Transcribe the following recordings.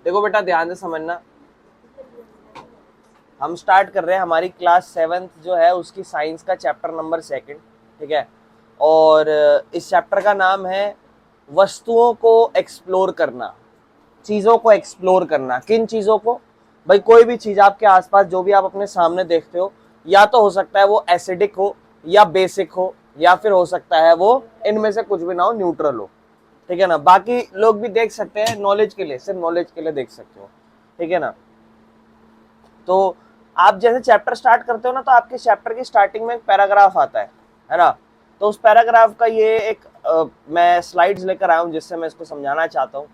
देखो बेटा ध्यान से समझना, हम स्टार्ट कर रहे हैं हमारी क्लास 7th जो है उसकी साइंस का चैप्टर नंबर 2, ठीक है। और इस चैप्टर का नाम है वस्तुओं को एक्सप्लोर करना, चीज़ों को एक्सप्लोर करना। किन चीज़ों को? भाई कोई भी चीज़ आपके आसपास जो भी आप अपने सामने देखते हो, या तो हो सकता है वो एसिडिक हो या बेसिक हो, या फिर हो सकता है वो इनमें से कुछ भी ना हो, न्यूट्रल हो, ठीक है ना। बाकी लोग भी देख सकते हैं नॉलेज के लिए, सिर्फ नॉलेज के लिए देख सकते हो, ठीक है ना। तो आप जैसे चैप्टर स्टार्ट करते हो ना, तो आपके चैप्टर की स्टार्टिंग में एक पैराग्राफ आता है ना। तो उस पैराग्राफ का ये एक मैं स्लाइड्स लेकर आया हूँ जिससे मैं इसको समझाना चाहता हूँ।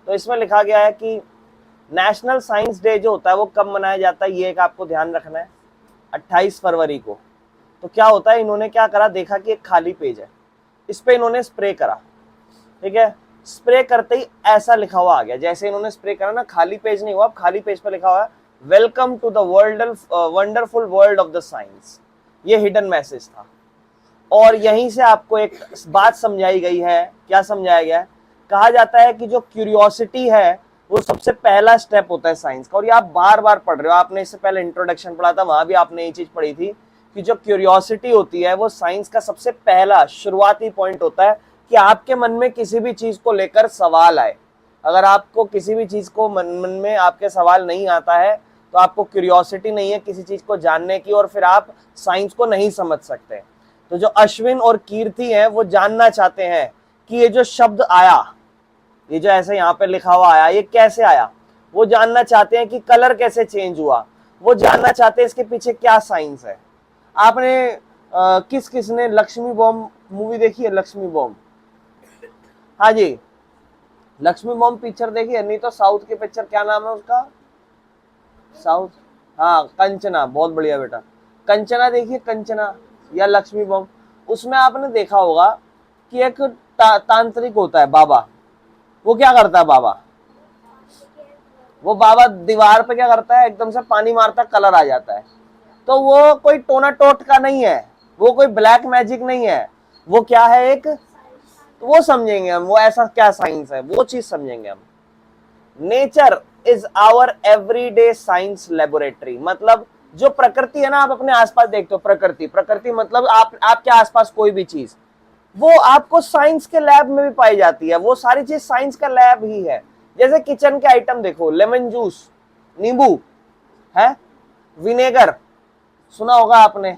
तो इसमें लिखा गया है कि नेशनल साइंस डे जो होता है वो कब मनाया जाता है, ये एक आपको ध्यान रखना है, 28 फरवरी को। तो क्या होता है, इन्होंने क्या करा, देखा कि एक खाली पेज है, इस पे इन्होंने स्प्रे करा, ठीक है। स्प्रे करते ही ऐसा लिखा हुआ आ गया, जैसे इन्होंने स्प्रे करा ना, खाली पेज नहीं हुआ, अब खाली पेज पे लिखा हुआ है welcome to the world wonderful world of the science. ये हिडन मैसेज था। और यहीं से आपको एक बात समझाई गई है। क्या समझाया गया है? कहा जाता है कि जो क्यूरियोसिटी है वो सबसे पहला स्टेप होता है साइंस का। और ये आप बार बार पढ़ रहे हो, आपने इससे पहले इंट्रोडक्शन पढ़ा था, वहां भी आपने ये चीज पढ़ी थी कि जो क्यूरियोसिटी होती है वो साइंस का सबसे पहला शुरुआती पॉइंट होता है कि आपके मन में किसी भी चीज को लेकर सवाल आए। अगर आपको किसी भी चीज को मन में आपके सवाल नहीं आता है तो आपको क्यूरियोसिटी नहीं है किसी चीज को जानने की, और फिर आप साइंस को नहीं समझ सकते। तो जो अश्विन और कीर्ति हैं वो जानना चाहते हैं कि ये जो शब्द आया, ये जो ऐसे यहाँ पे लिखा हुआ आया, ये कैसे आया। वो जानना चाहते हैं कि कलर कैसे चेंज हुआ, वो जानना चाहते हैं इसके पीछे क्या साइंस है। आपने किस किस ने लक्ष्मी बॉम्ब मूवी देखी है? लक्ष्मी बॉम्ब, हाँ जी, लक्ष्मी बॉम्ब पिक्चर देखी है? नहीं तो साउथ की पिक्चर क्या नाम है उसका? साउथ, हाँ कंचना, बहुत बढ़िया बेटा। कंचना देखिए, कंचना या लक्ष्मी बॉम्ब। उसमें आपने देखा होगा कि एक तांत्रिक होता है बाबा। वो क्या करता है बाबा? वो बाबा दीवार पे क्या करता है, एकदम से पानी मारता, कलर आ जाता है। तो वो कोई टोना टोटका नहीं है, वो कोई ब्लैक मैजिक नहीं है, वो क्या है एक, तो वो समझेंगे हम, वो ऐसा क्या साइंस है वो चीज समझेंगे हम। Nature is our everyday science laboratory. मतलब जो प्रकृति है ना, आप अपने आसपास देखते हो, प्रकृति, प्रकृति मतलब आपके आसपास कोई भी चीज, वो आपको साइंस के लैब में भी पाई जाती है। वो सारी चीज साइंस का लैब ही है। जैसे किचन के आइटम देखो, लेमन जूस, नींबू है, विनेगर, सुना होगा आपने,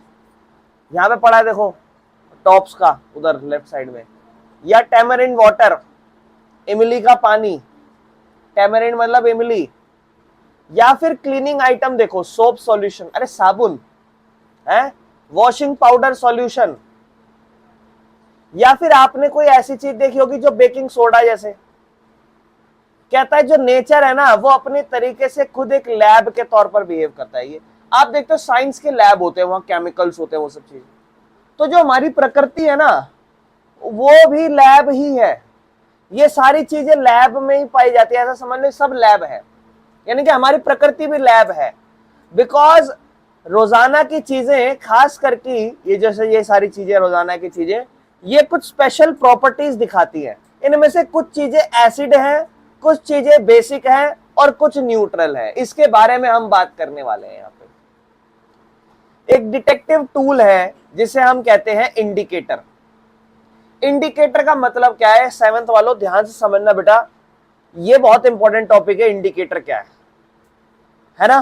यहां पे पड़ा है देखो टॉप्स का उधर लेफ्ट साइड में, या टेमरिन वाटर, इमली का पानी, टेमरिन मतलब इमली, या फिर क्लीनिंग आइटम देखो, सोप सॉल्यूशन, अरे साबुन है, वॉशिंग पाउडर सॉल्यूशन, या फिर आपने कोई ऐसी चीज देखी होगी जो बेकिंग सोडा जैसे। कहता है जो नेचर है ना वो अपने तरीके से खुद एक लैब के तौर पर बिहेव करता है। ये आप देखते हो साइंस के लैब होते हैं, वहां केमिकल्स होते हैं, वो सब चीज। तो जो हमारी प्रकृति है ना वो भी लैब ही है। ये सारी चीजें लैब में ही पाई जाती है, ऐसा समझ लो सब लैब है। यानी कि हमारी प्रकृति भी लैब है। बिकॉज रोजाना की चीजें, खास करके ये जैसे ये सारी चीजें रोजाना की चीजें, ये कुछ स्पेशल प्रॉपर्टीज दिखाती है। इनमें से कुछ चीजें एसिड हैं, कुछ चीजें बेसिक हैं, और कुछ न्यूट्रल है। इसके बारे में हम बात करने वाले हैं यहाँ पे। एक डिटेक्टिव टूल है जिसे हम कहते हैं इंडिकेटर। इंडिकेटर का मतलब क्या है, 7th वालों ध्यान से समझना बेटा, ये बहुत इंपॉर्टेंट टॉपिक है। इंडिकेटर क्या है ना?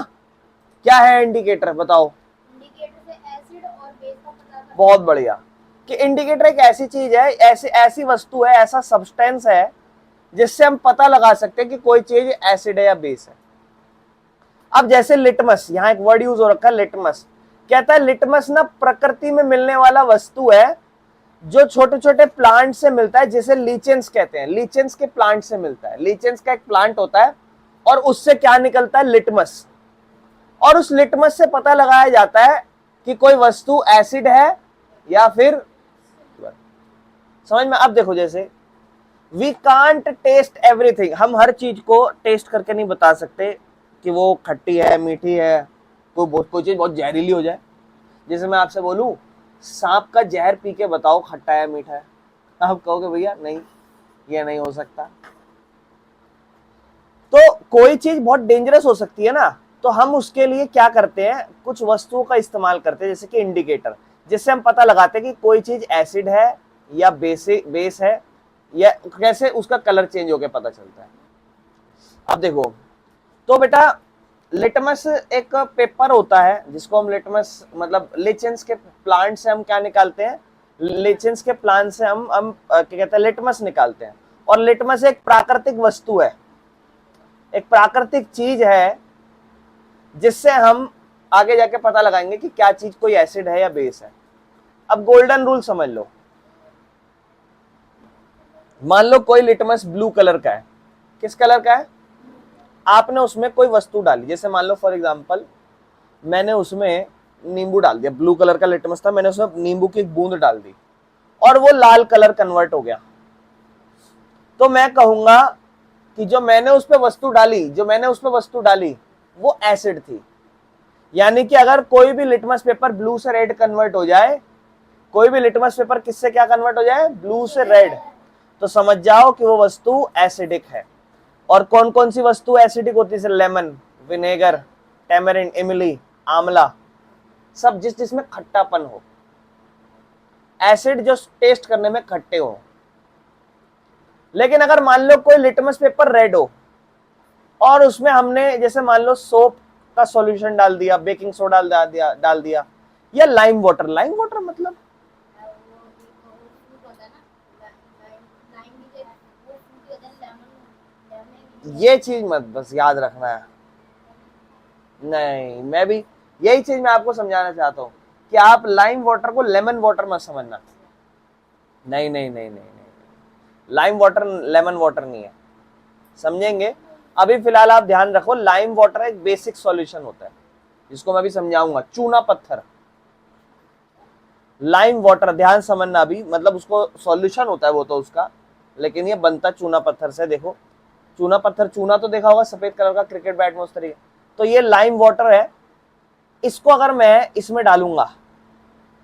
क्या है इंडिकेटर, बताओ। इंडिकेटर से एसिड और बेस का पता करना। बहुत बढ़िया। कि इंडिकेटर एक ऐसी चीज है, ऐसी वस्तु है, ऐसा सब्सटेंस है जिससे हम पता लगा सकते हैं कि कोई चीज एसिड है या बेस है। अब जैसे लिटमस, यहाँ एक वर्ड यूज हो रखा है लिटमस। कहता है लिटमस ना प्रकृति में मिलने वाला वस्तु है जो छोटे छोटे प्लांट से मिलता है, जिसे लीचेंस कहते हैं। लीचेंस के प्लांट से मिलता है। लीचेंस का एक प्लांट होता है और उससे क्या निकलता है, लिटमस। और उस लिटमस से पता लगाया जाता है कि कोई वस्तु एसिड है या फिर, समझ में? अब देखो, जैसे वी कांट टेस्ट एवरीथिंग, हम हर चीज को टेस्ट करके नहीं बता सकते कि वो खट्टी है, मीठी है, कोई चीज बहुत जहरीली हो जाए। जैसे मैं आपसे बोलूं सांप का जहर पी के बताओ खट्टा है मीठा है, आप कहोगे भैया नहीं, ये नहीं हो सकता। तो कोई चीज बहुत डेंजरस हो सकती है ना, तो हम उसके लिए क्या करते हैं, कुछ वस्तुओं का इस्तेमाल करते हैं, जैसे कि इंडिकेटर, जिससे हम पता लगाते हैं कि कोई चीज एसिड है या बेस है, या कैसे उसका कलर चेंज होकर पता चलता है। अब देखो, तो बेटा लिटमस एक पेपर होता है जिसको हम लिटमस मतलब लिचेंस के प्लांट से हम क्या निकालते हैं, लिचेंस के प्लांट से हम क्या कहते हैं, लिटमस निकालते हैं। और लिटमस एक प्राकृतिक वस्तु है, एक प्राकृतिक चीज है जिससे हम आगे जाके पता लगाएंगे कि क्या चीज कोई एसिड है या बेस है। अब गोल्डन रूल समझ लो, मान लो कोई लिटमस ब्लू कलर का है, किस कलर का है, आपने उसमें कोई वस्तु डाली, जैसे मान लो फॉर एग्जांपल मैंने उसमें नींबू डाल दिया, ब्लू कलर का लिटमस था, मैंने उसमें नींबू की एक बूंद डाल दी और वो लाल कलर कन्वर्ट हो गया, तो मैं कहूंगा कि जो मैंने उस पर वस्तु डाली वो एसिड थी। यानी कि अगर कोई भी लिटमस पेपर ब्लू से रेड कन्वर्ट हो जाए, कोई भी लिटमस पेपर किससे क्या कन्वर्ट हो जाए, ब्लू से रेड, तो समझ जाओ कि वो वस्तु एसिडिक है। और कौन कौन सी वस्तु एसिडिक होती है, लेमन, विनेगर, टेमरिंड, इमली, आंवला, सब जिसमें खट्टापन हो, एसिड जो टेस्ट करने में खट्टे हो। लेकिन अगर मान लो कोई लिटमस पेपर रेड हो और उसमें हमने जैसे मान लो सोप का सॉल्यूशन डाल दिया, बेकिंग सोडा डाल दिया या लाइम वाटर मतलब ये चीज मत बस याद रखना है। नहीं, मैं भी यही चीज मैं आपको समझाना चाहता हूं कि आप लाइम वाटर को लेमन वाटर मत समझना। नहीं नहीं नहीं नहीं नहीं, लाइम वाटर लेमन वाटर नहीं है, समझेंगे। अभी फिलहाल आप ध्यान रखो, लाइम वाटर एक बेसिक सॉल्यूशन होता है जिसको मैं भी समझाऊंगा, चूना पत्थर, लाइम वाटर ध्यान समझना, अभी मतलब उसको सॉल्यूशन होता है वो तो उसका, लेकिन ये बनता चूना पत्थर से। देखो चूना पत्थर, चूना तो देखा होगा सफेद कलर का क्रिकेट बैट में उस तरीके, तो ये लाइम वाटर है। इसको अगर मैं इसमें डालूंगा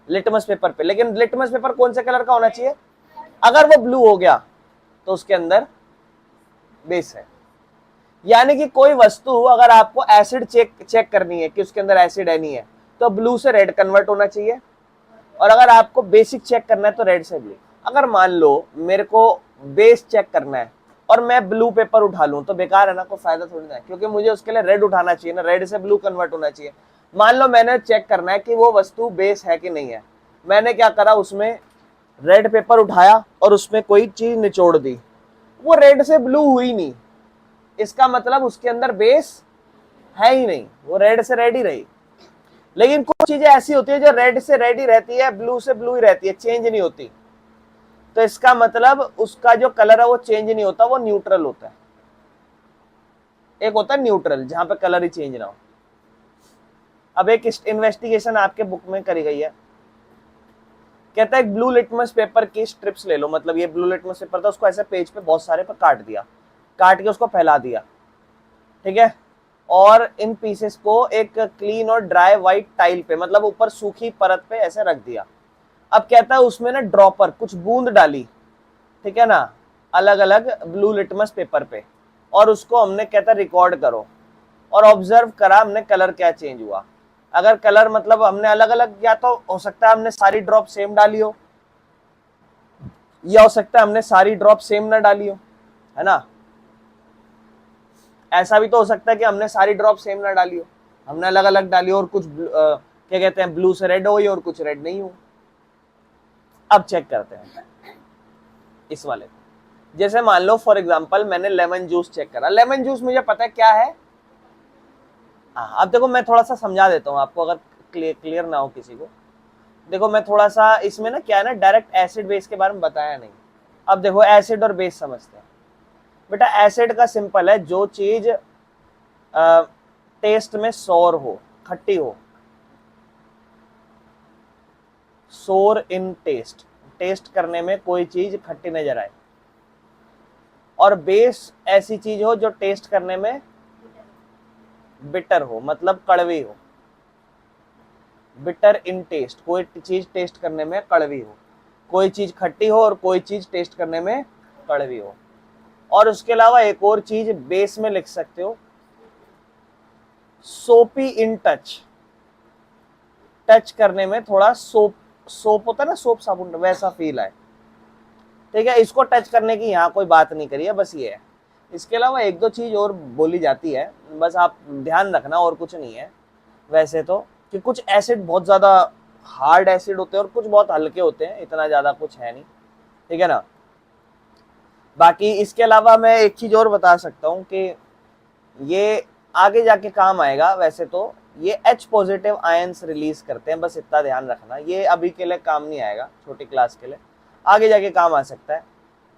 लिटमस पेपर पे, लेकिन लिटमस पेपर कौन से कलर का होना चाहिए, अगर वो ब्लू हो गया तो उसके अंदर बेस है। यानी कि कोई वस्तु अगर आपको एसिड चेक करनी है कि उसके अंदर एसिड है नहीं है, तो ब्लू से रेड कन्वर्ट होना चाहिए, और अगर आपको बेसिक चेक करना है तो रेड से ब्लू। अगर मान लो मेरे को बेस चेक करना है और मैं ब्लू पेपर उठा लूं तो बेकार है ना, कोई फायदा थोड़ी ना है, क्योंकि मुझे उसके लिए रेड उठाना चाहिए ना, रेड से ब्लू कन्वर्ट होना चाहिए। मान लो मैंने चेक करना है कि वो वस्तु बेस है कि नहीं है, मैंने क्या करा, उसमें रेड पेपर उठाया और उसमें कोई चीज निचोड़ दी, वो रेड से ब्लू हुई नहीं, इसका मतलब उसके अंदर बेस है ही नहीं, वो रेड से रेड ही रही। लेकिन कुछ चीजें ऐसी होती है जो रेड से रेड ही रहती है, ब्लू से ब्लू ही रहती है, चेंज नहीं होती, तो इसका मतलब उसका जो कलर है वो चेंज नहीं होता, वो न्यूट्रल होता है। एक होता है न्यूट्रल जहां पे कलर ही चेंज ना हो। अब एक इन्वेस्टिगेशन आपके बुक में करी गई है, कहता है एक ब्लू लिटमस पेपर की स्ट्रिप्स ले लो, मतलब ये ब्लू लिटमस पेपर था, उसको ऐसे पेज पे बहुत सारे पर काट दिया, काट के उसको फैला दिया, ठीक है, और इन पीसेस को एक क्लीन और ड्राई व्हाइट टाइल पे, मतलब ऊपर सूखी परत पे ऐसे रख दिया। अब कहता है उसमें ना ड्रॉपर कुछ बूंद डाली, ठीक है ना, अलग अलग ब्लू लिटमस पेपर पे, और उसको हमने कहता रिकॉर्ड करो और ऑब्जर्व करा हमने कलर क्या चेंज हुआ। अगर कलर मतलब हमने अलग अलग, या तो हो सकता है हमने सारी ड्रॉप सेम डाली हो, या हो सकता है हमने सारी ड्रॉप सेम ना डाली हो, है ना, ऐसा भी तो हो सकता है कि हमने सारी ड्रॉप सेम ना डाली हो, हमने अलग अलग डाली हो और कुछ क्या कहते हैं ब्लू से रेड हुई और कुछ रेड नहीं हो। अब चेक करते हैं इस वाले, जैसे मान लो फॉर एग्जांपल मैंने लेमन जूस चेक करा, लेमन जूस मुझे पता है क्या है। हाँ, अब देखो मैं थोड़ा सा समझा देता हूँ आपको, अगर क्लियर ना हो किसी को। देखो मैं थोड़ा सा इसमें ना क्या है ना, डायरेक्ट एसिड बेस के बारे में बताया नहीं। अब देखो एसिड और बेस समझते हैं। बेटा एसिड का सिंपल है, जो चीज टेस्ट में सोर हो, खट्टी हो, सोर इन टेस्ट, टेस्ट करने में कोई चीज खट्टी नजर आए, और बेस ऐसी चीज हो जो टेस्ट करने में बिटर हो, मतलब कड़वी हो, बिटर इन टेस्ट, कोई चीज टेस्ट करने में कड़वी हो, कोई चीज खट्टी हो और कोई चीज टेस्ट करने में कड़वी हो। और उसके अलावा एक और चीज बेस में लिख सकते हो, सोपी इन टच, टच करने में थोड़ा सोप सोप होता है ना, सोप साबुन, वैसा फील है। ठीक है, इसको टच करने की यहाँ कोई बात नहीं करी है, बस ये है। इसके अलावा एक दो चीज और बोली जाती है, बस आप ध्यान रखना, और कुछ नहीं है वैसे तो, कि कुछ एसिड बहुत ज्यादा हार्ड एसिड होते हैं और कुछ बहुत हल्के होते हैं, इतना ज्यादा कुछ है नहीं। ठीक है ना। बाकी इसके अलावा मैं एक चीज और बता सकता हूँ कि ये आगे जाके काम आएगा। वैसे तो ये H पॉजिटिव आयंस रिलीज करते हैं, बस इतना ध्यान रखना, ये अभी के लिए काम नहीं आएगा, छोटी क्लास के लिए, आगे जाके काम आ सकता है।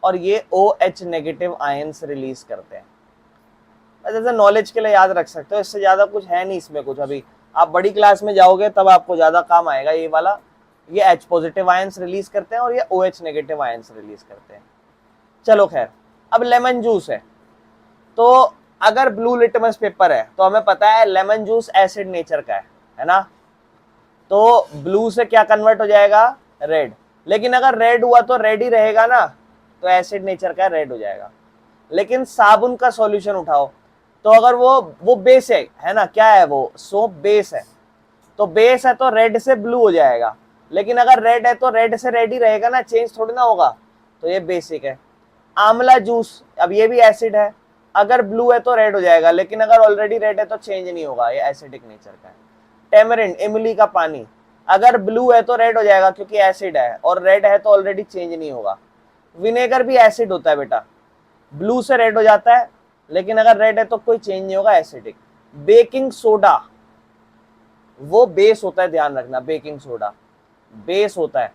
और ये OH नेगेटिव आयंस रिलीज करते हैं, जैसे नॉलेज के लिए याद रख सकते हो, इससे ज्यादा कुछ है नहीं इसमें कुछ। अभी आप बड़ी क्लास में जाओगे तब आपको ज्यादा काम आएगा ये वाला। ये H पॉजिटिव आयंस रिलीज करते हैं और ये OH नेगेटिव आयंस रिलीज करते हैं। चलो खैर, अब लेमन जूस है, तो अगर ब्लू लिटमस पेपर है तो हमें पता है लेमन जूस एसिड नेचर का है ना, तो ब्लू से क्या कन्वर्ट हो जाएगा, रेड। लेकिन अगर रेड हुआ तो रेड ही रहेगा ना, तो एसिड नेचर का रेड हो जाएगा। लेकिन साबुन का सॉल्यूशन उठाओ, तो अगर वो बेस है ना, क्या है वो, सोप बेस है, तो बेस है तो रेड से ब्लू हो जाएगा। लेकिन अगर रेड है तो रेड से रेड ही रहेगा ना, चेंज थोड़ी ना होगा, तो ये बेसिक है। आंवला जूस, अब ये भी एसिड है, अगर ब्लू है तो रेड हो जाएगा, लेकिन अगर ऑलरेडी रेड है तो चेंज नहीं होगा, ये एसिडिक नेचर का है। टेमरिंड, इमली का पानी, अगर ब्लू है तो रेड हो जाएगा क्योंकि एसिड है, और रेड है तो ऑलरेडी चेंज नहीं होगा। विनेगर भी एसिड होता है बेटा, ब्लू से रेड हो जाता है, लेकिन अगर रेड है तो कोई चेंज नहीं होगा, एसिडिक। बेकिंग सोडा, वो बेस होता है, ध्यान रखना, बेकिंग सोडा बेस होता है।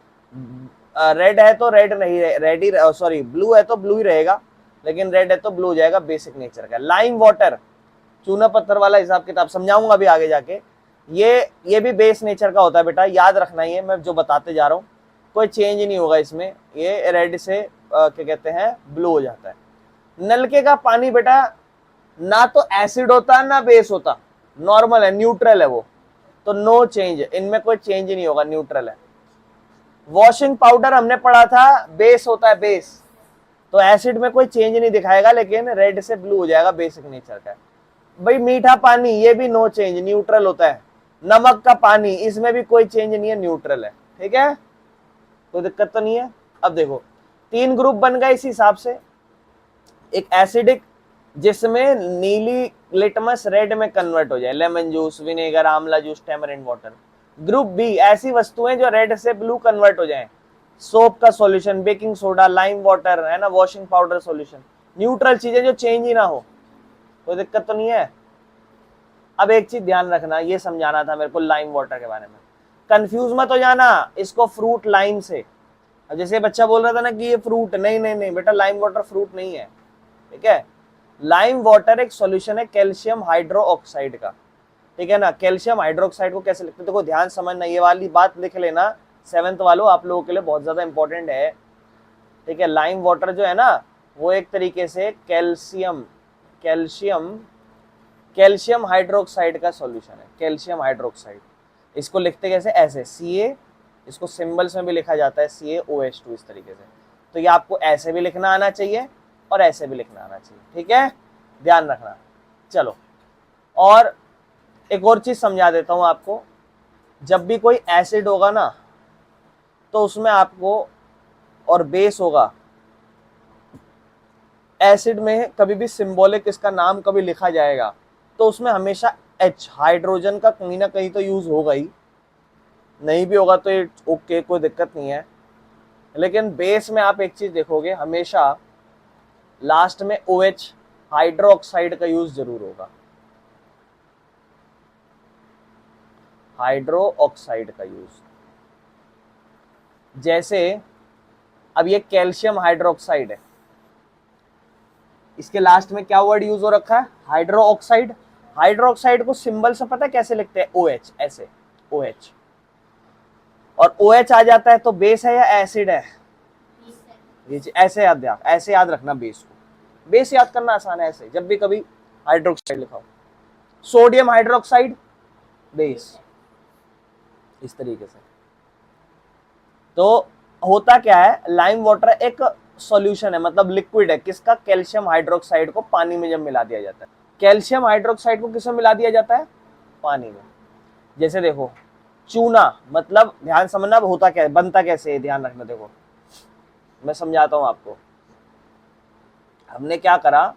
रेड है तो रेड नहीं, रेड ही, सॉरी ब्लू है तो ब्लू ही रहेगा, लेकिन रेड है तो ब्लू हो जाएगा, बेसिक नेचर का। लाइम वाटर, चूना पत्थर वाला हिसाब किताब समझाऊंगा अभी आगे जाके, ये भी बेस नेचर का होता है बेटा, याद रखना, ये मैं जो बताते जा रहा हूँ कोई चेंज नहीं होगा इसमें, ये रेड से क्या कहते हैं, ब्लू हो जाता है। नलके का पानी बेटा ना तो एसिड होता ना बेस होता, नॉर्मल है, न्यूट्रल है वो, तो नो चेंज, इनमें कोई चेंज नहीं होगा, न्यूट्रल है। वॉशिंग पाउडर हमने पढ़ा था बेस होता है, बेस, तो एसिड में कोई चेंज नहीं दिखाएगा, लेकिन रेड से ब्लू हो जाएगा, बेसिक नेचर का है। भाई मीठा पानी, ये भी नो चेंज, न्यूट्रल होता है। नमक का पानी, इसमें भी कोई चेंज नहीं है, न्यूट्रल है। ठीक है, कोई दिक्कत तो नहीं है। अब देखो 3 ग्रुप बन गए इस हिसाब से, एक एसिडिक जिसमें नीली लिटमस रेड में कन्वर्ट हो जाए, लेमन जूस, विनेगर, आंवला juice, tamarind water. Group B, ऐसी वस्तुएं जो रेड से ब्लू कन्वर्ट हो जाएं, सोप का solution, baking soda, lime water, है ना, वॉशिंग पाउडर सॉल्यूशन। न्यूट्रल चीजें जो चेंज ही ना हो, कोई दिक्कत तो नहीं है। अब एक चीज ध्यान रखना, ये समझाना था मेरे को लाइम वाटर के बारे में, कंफ्यूज मत हो जाना इसको फ्रूट लाइम से। अब जैसे बच्चा बोल रहा था ना कि ये फ्रूट, नहीं नहीं नहीं बेटा, लाइम वाटर फ्रूट नहीं है। ठीक है, लाइम वाटर एक सॉल्यूशन है कैल्शियम हाइड्रो ऑक्साइड का। ठीक है ना, कैल्शियम हाइड्रोक्साइड को कैसे लिखते हैं, देखो ध्यान समझना, ये वाली बात लिख लेना, 7th वालों, आप लोगों के लिए बहुत ज्यादा इंपॉर्टेंट है। ठीक है, लाइम वाटर जो है ना, वो एक तरीके से कैल्शियम हाइड्रोक्साइड का सॉल्यूशन है, कैल्शियम हाइड्रोक्साइड। इसको लिखते कैसे, ऐसे Ca, इसको सिंबल्स में भी लिखा जाता है CaOH2, इस तरीके से। तो ये आपको ऐसे भी लिखना आना चाहिए और ऐसे भी लिखना आना चाहिए। ठीक है, ध्यान रखना। चलो, और एक और चीज समझा देता हूं आपको, जब भी कोई एसिड होगा ना, तो उसमें आपको, और बेस होगा, एसिड में कभी भी सिंबॉलिक इसका नाम कभी लिखा जाएगा तो उसमें हमेशा H, हाइड्रोजन का कहीं ना कहीं तो यूज होगा ही, नहीं भी होगा तो ये ओके, कोई दिक्कत नहीं है। लेकिन बेस में आप एक चीज देखोगे, हमेशा लास्ट में OH, हाइड्रो ऑक्साइड का यूज जरूर होगा, हाइड्रो ऑक्साइड का यूज। जैसे अब ये कैल्शियम हाइड्रोक्साइड है, इसके लास्ट में क्या वर्ड यूज हो रखा है, हाइड्रो ऑक्साइड। हाइड्रो ऑक्साइड को सिंबल से पता है कैसे लिखते हैं, OH, ऐसे OH, और OH आ जाता है तो बेस है या एसिड है, ऐसे याद रखना बेस को, बेस याद करना आसान है ऐसे, जब भी कभी हाइड्रोक्साइड लिखाओ, सोडियम हाइड्रोक्साइड बेस, इस तरीके से। तो होता क्या है, लाइम वाटर एक सॉल्यूशन है, मतलब लिक्विड है किसका, कैल्शियम हाइड्रोक्साइड को पानी में जब मिला दिया जाता है। कैल्शियम हाइड्रोक्साइड को किसमें मिला दिया जाता है, पानी में। जैसे देखो चूना, मतलब ध्यान समझना होता क्या है, बनता कैसे है, ध्यान रखना। देखो मैं समझाता हूं आपको। हमने क्या करा,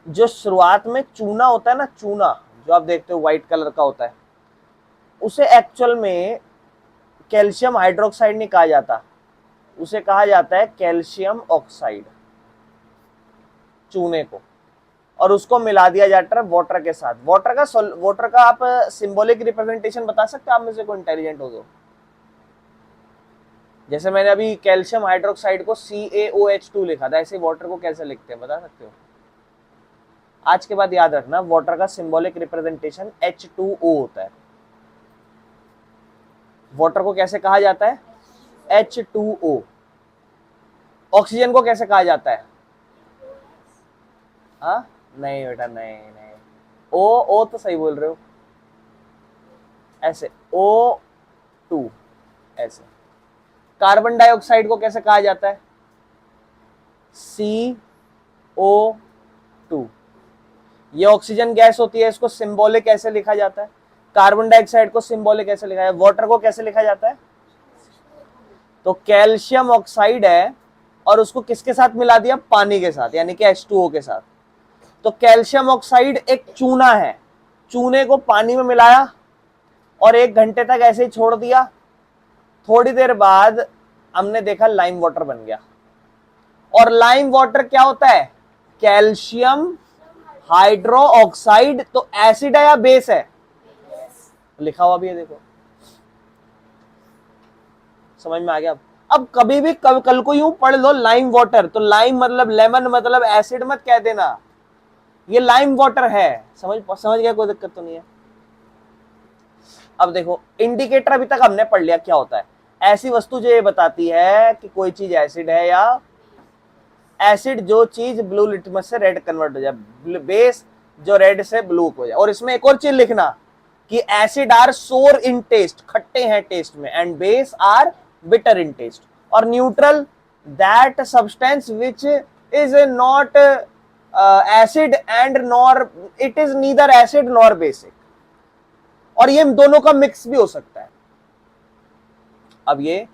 जो शुरुआत में चूना होता है ना, चूना जो आप देखते हो व्हाइट कलर का होता है, उसे एक्चुअल में कैल्शियम हाइड्रोक्साइड नहीं कहा जाता, उसे कहा जाता है कैल्शियम ऑक्साइड, चूने को। और उसको मिला दिया जाता है वाटर के साथ। वाटर का आप सिंबॉलिक रिप्रेजेंटेशन बता सकते हो, आप में से कोई इंटेलिजेंट हो तो? जैसे मैंने अभी कैल्शियम हाइड्रोक्साइड को CaOH2 लिखा था, ऐसे वाटर को कैसे लिखते हैं बता सकते हो? आज के बाद याद रखना, वाटर का सिंबॉलिक रिप्रेजेंटेशन H2O होता है। वाटर को कैसे कहा जाता है, H2O। ऑक्सीजन को कैसे कहा जाता है? हाँ नहीं बेटा, नहीं नहीं, ओ तो सही बोल रहे हो, ऐसे O2 ऐसे। कार्बन डाइऑक्साइड को कैसे कहा जाता है, CO2। ये ऑक्सीजन गैस होती है, इसको सिंबॉलिक कैसे लिखा जाता है? कार्बन डाइऑक्साइड को सिंबॉलिक कैसे लिखा जाता है? वाटर को कैसे लिखा जाता है? तो कैल्शियम ऑक्साइड है और उसको किसके साथ मिला दिया, पानी के साथ, यानी कि H2O के साथ। तो कैल्शियम ऑक्साइड एक चूना है, चूने को पानी में मिलाया और 1 घंटे तक ऐसे ही छोड़ दिया। थोड़ी देर बाद हमने देखा लाइम वाटर बन गया। और लाइम वाटर क्या होता है, कैल्शियम हाइड्रो ऑक्साइड। तो एसिड है या बेस है, लिखा हुआ भी है देखो, समझ में आ गया? अब कभी भी कल को यूं पढ़ लो लाइम वाटर, तो लाइम मतलब लेमन, मतलब एसिड मत कह देना, ये लाइम वाटर है। समझ गया, कोई दिक्कत तो नहीं है। अब देखो इंडिकेटर अभी तक हमने पढ़ लिया क्या होता है। ऐसी वस्तु जो ये बताती है कि कोई चीज एसिड है या एसिड जो चीज ब्लू लिटमस से रेड कन्वर्ट हो जाए, बेस जो रेड से ब्लू हो जाए। और इसमें एक और चीज लिखना कि एसिड आर सोर इन टेस्ट, खट्टे हैं टेस्ट में, and base are bitter in taste. और neutral that substance which is not acid and nor it is neither acid nor basic. और ये दोनों का मिक्स भी हो सकता है। अब ये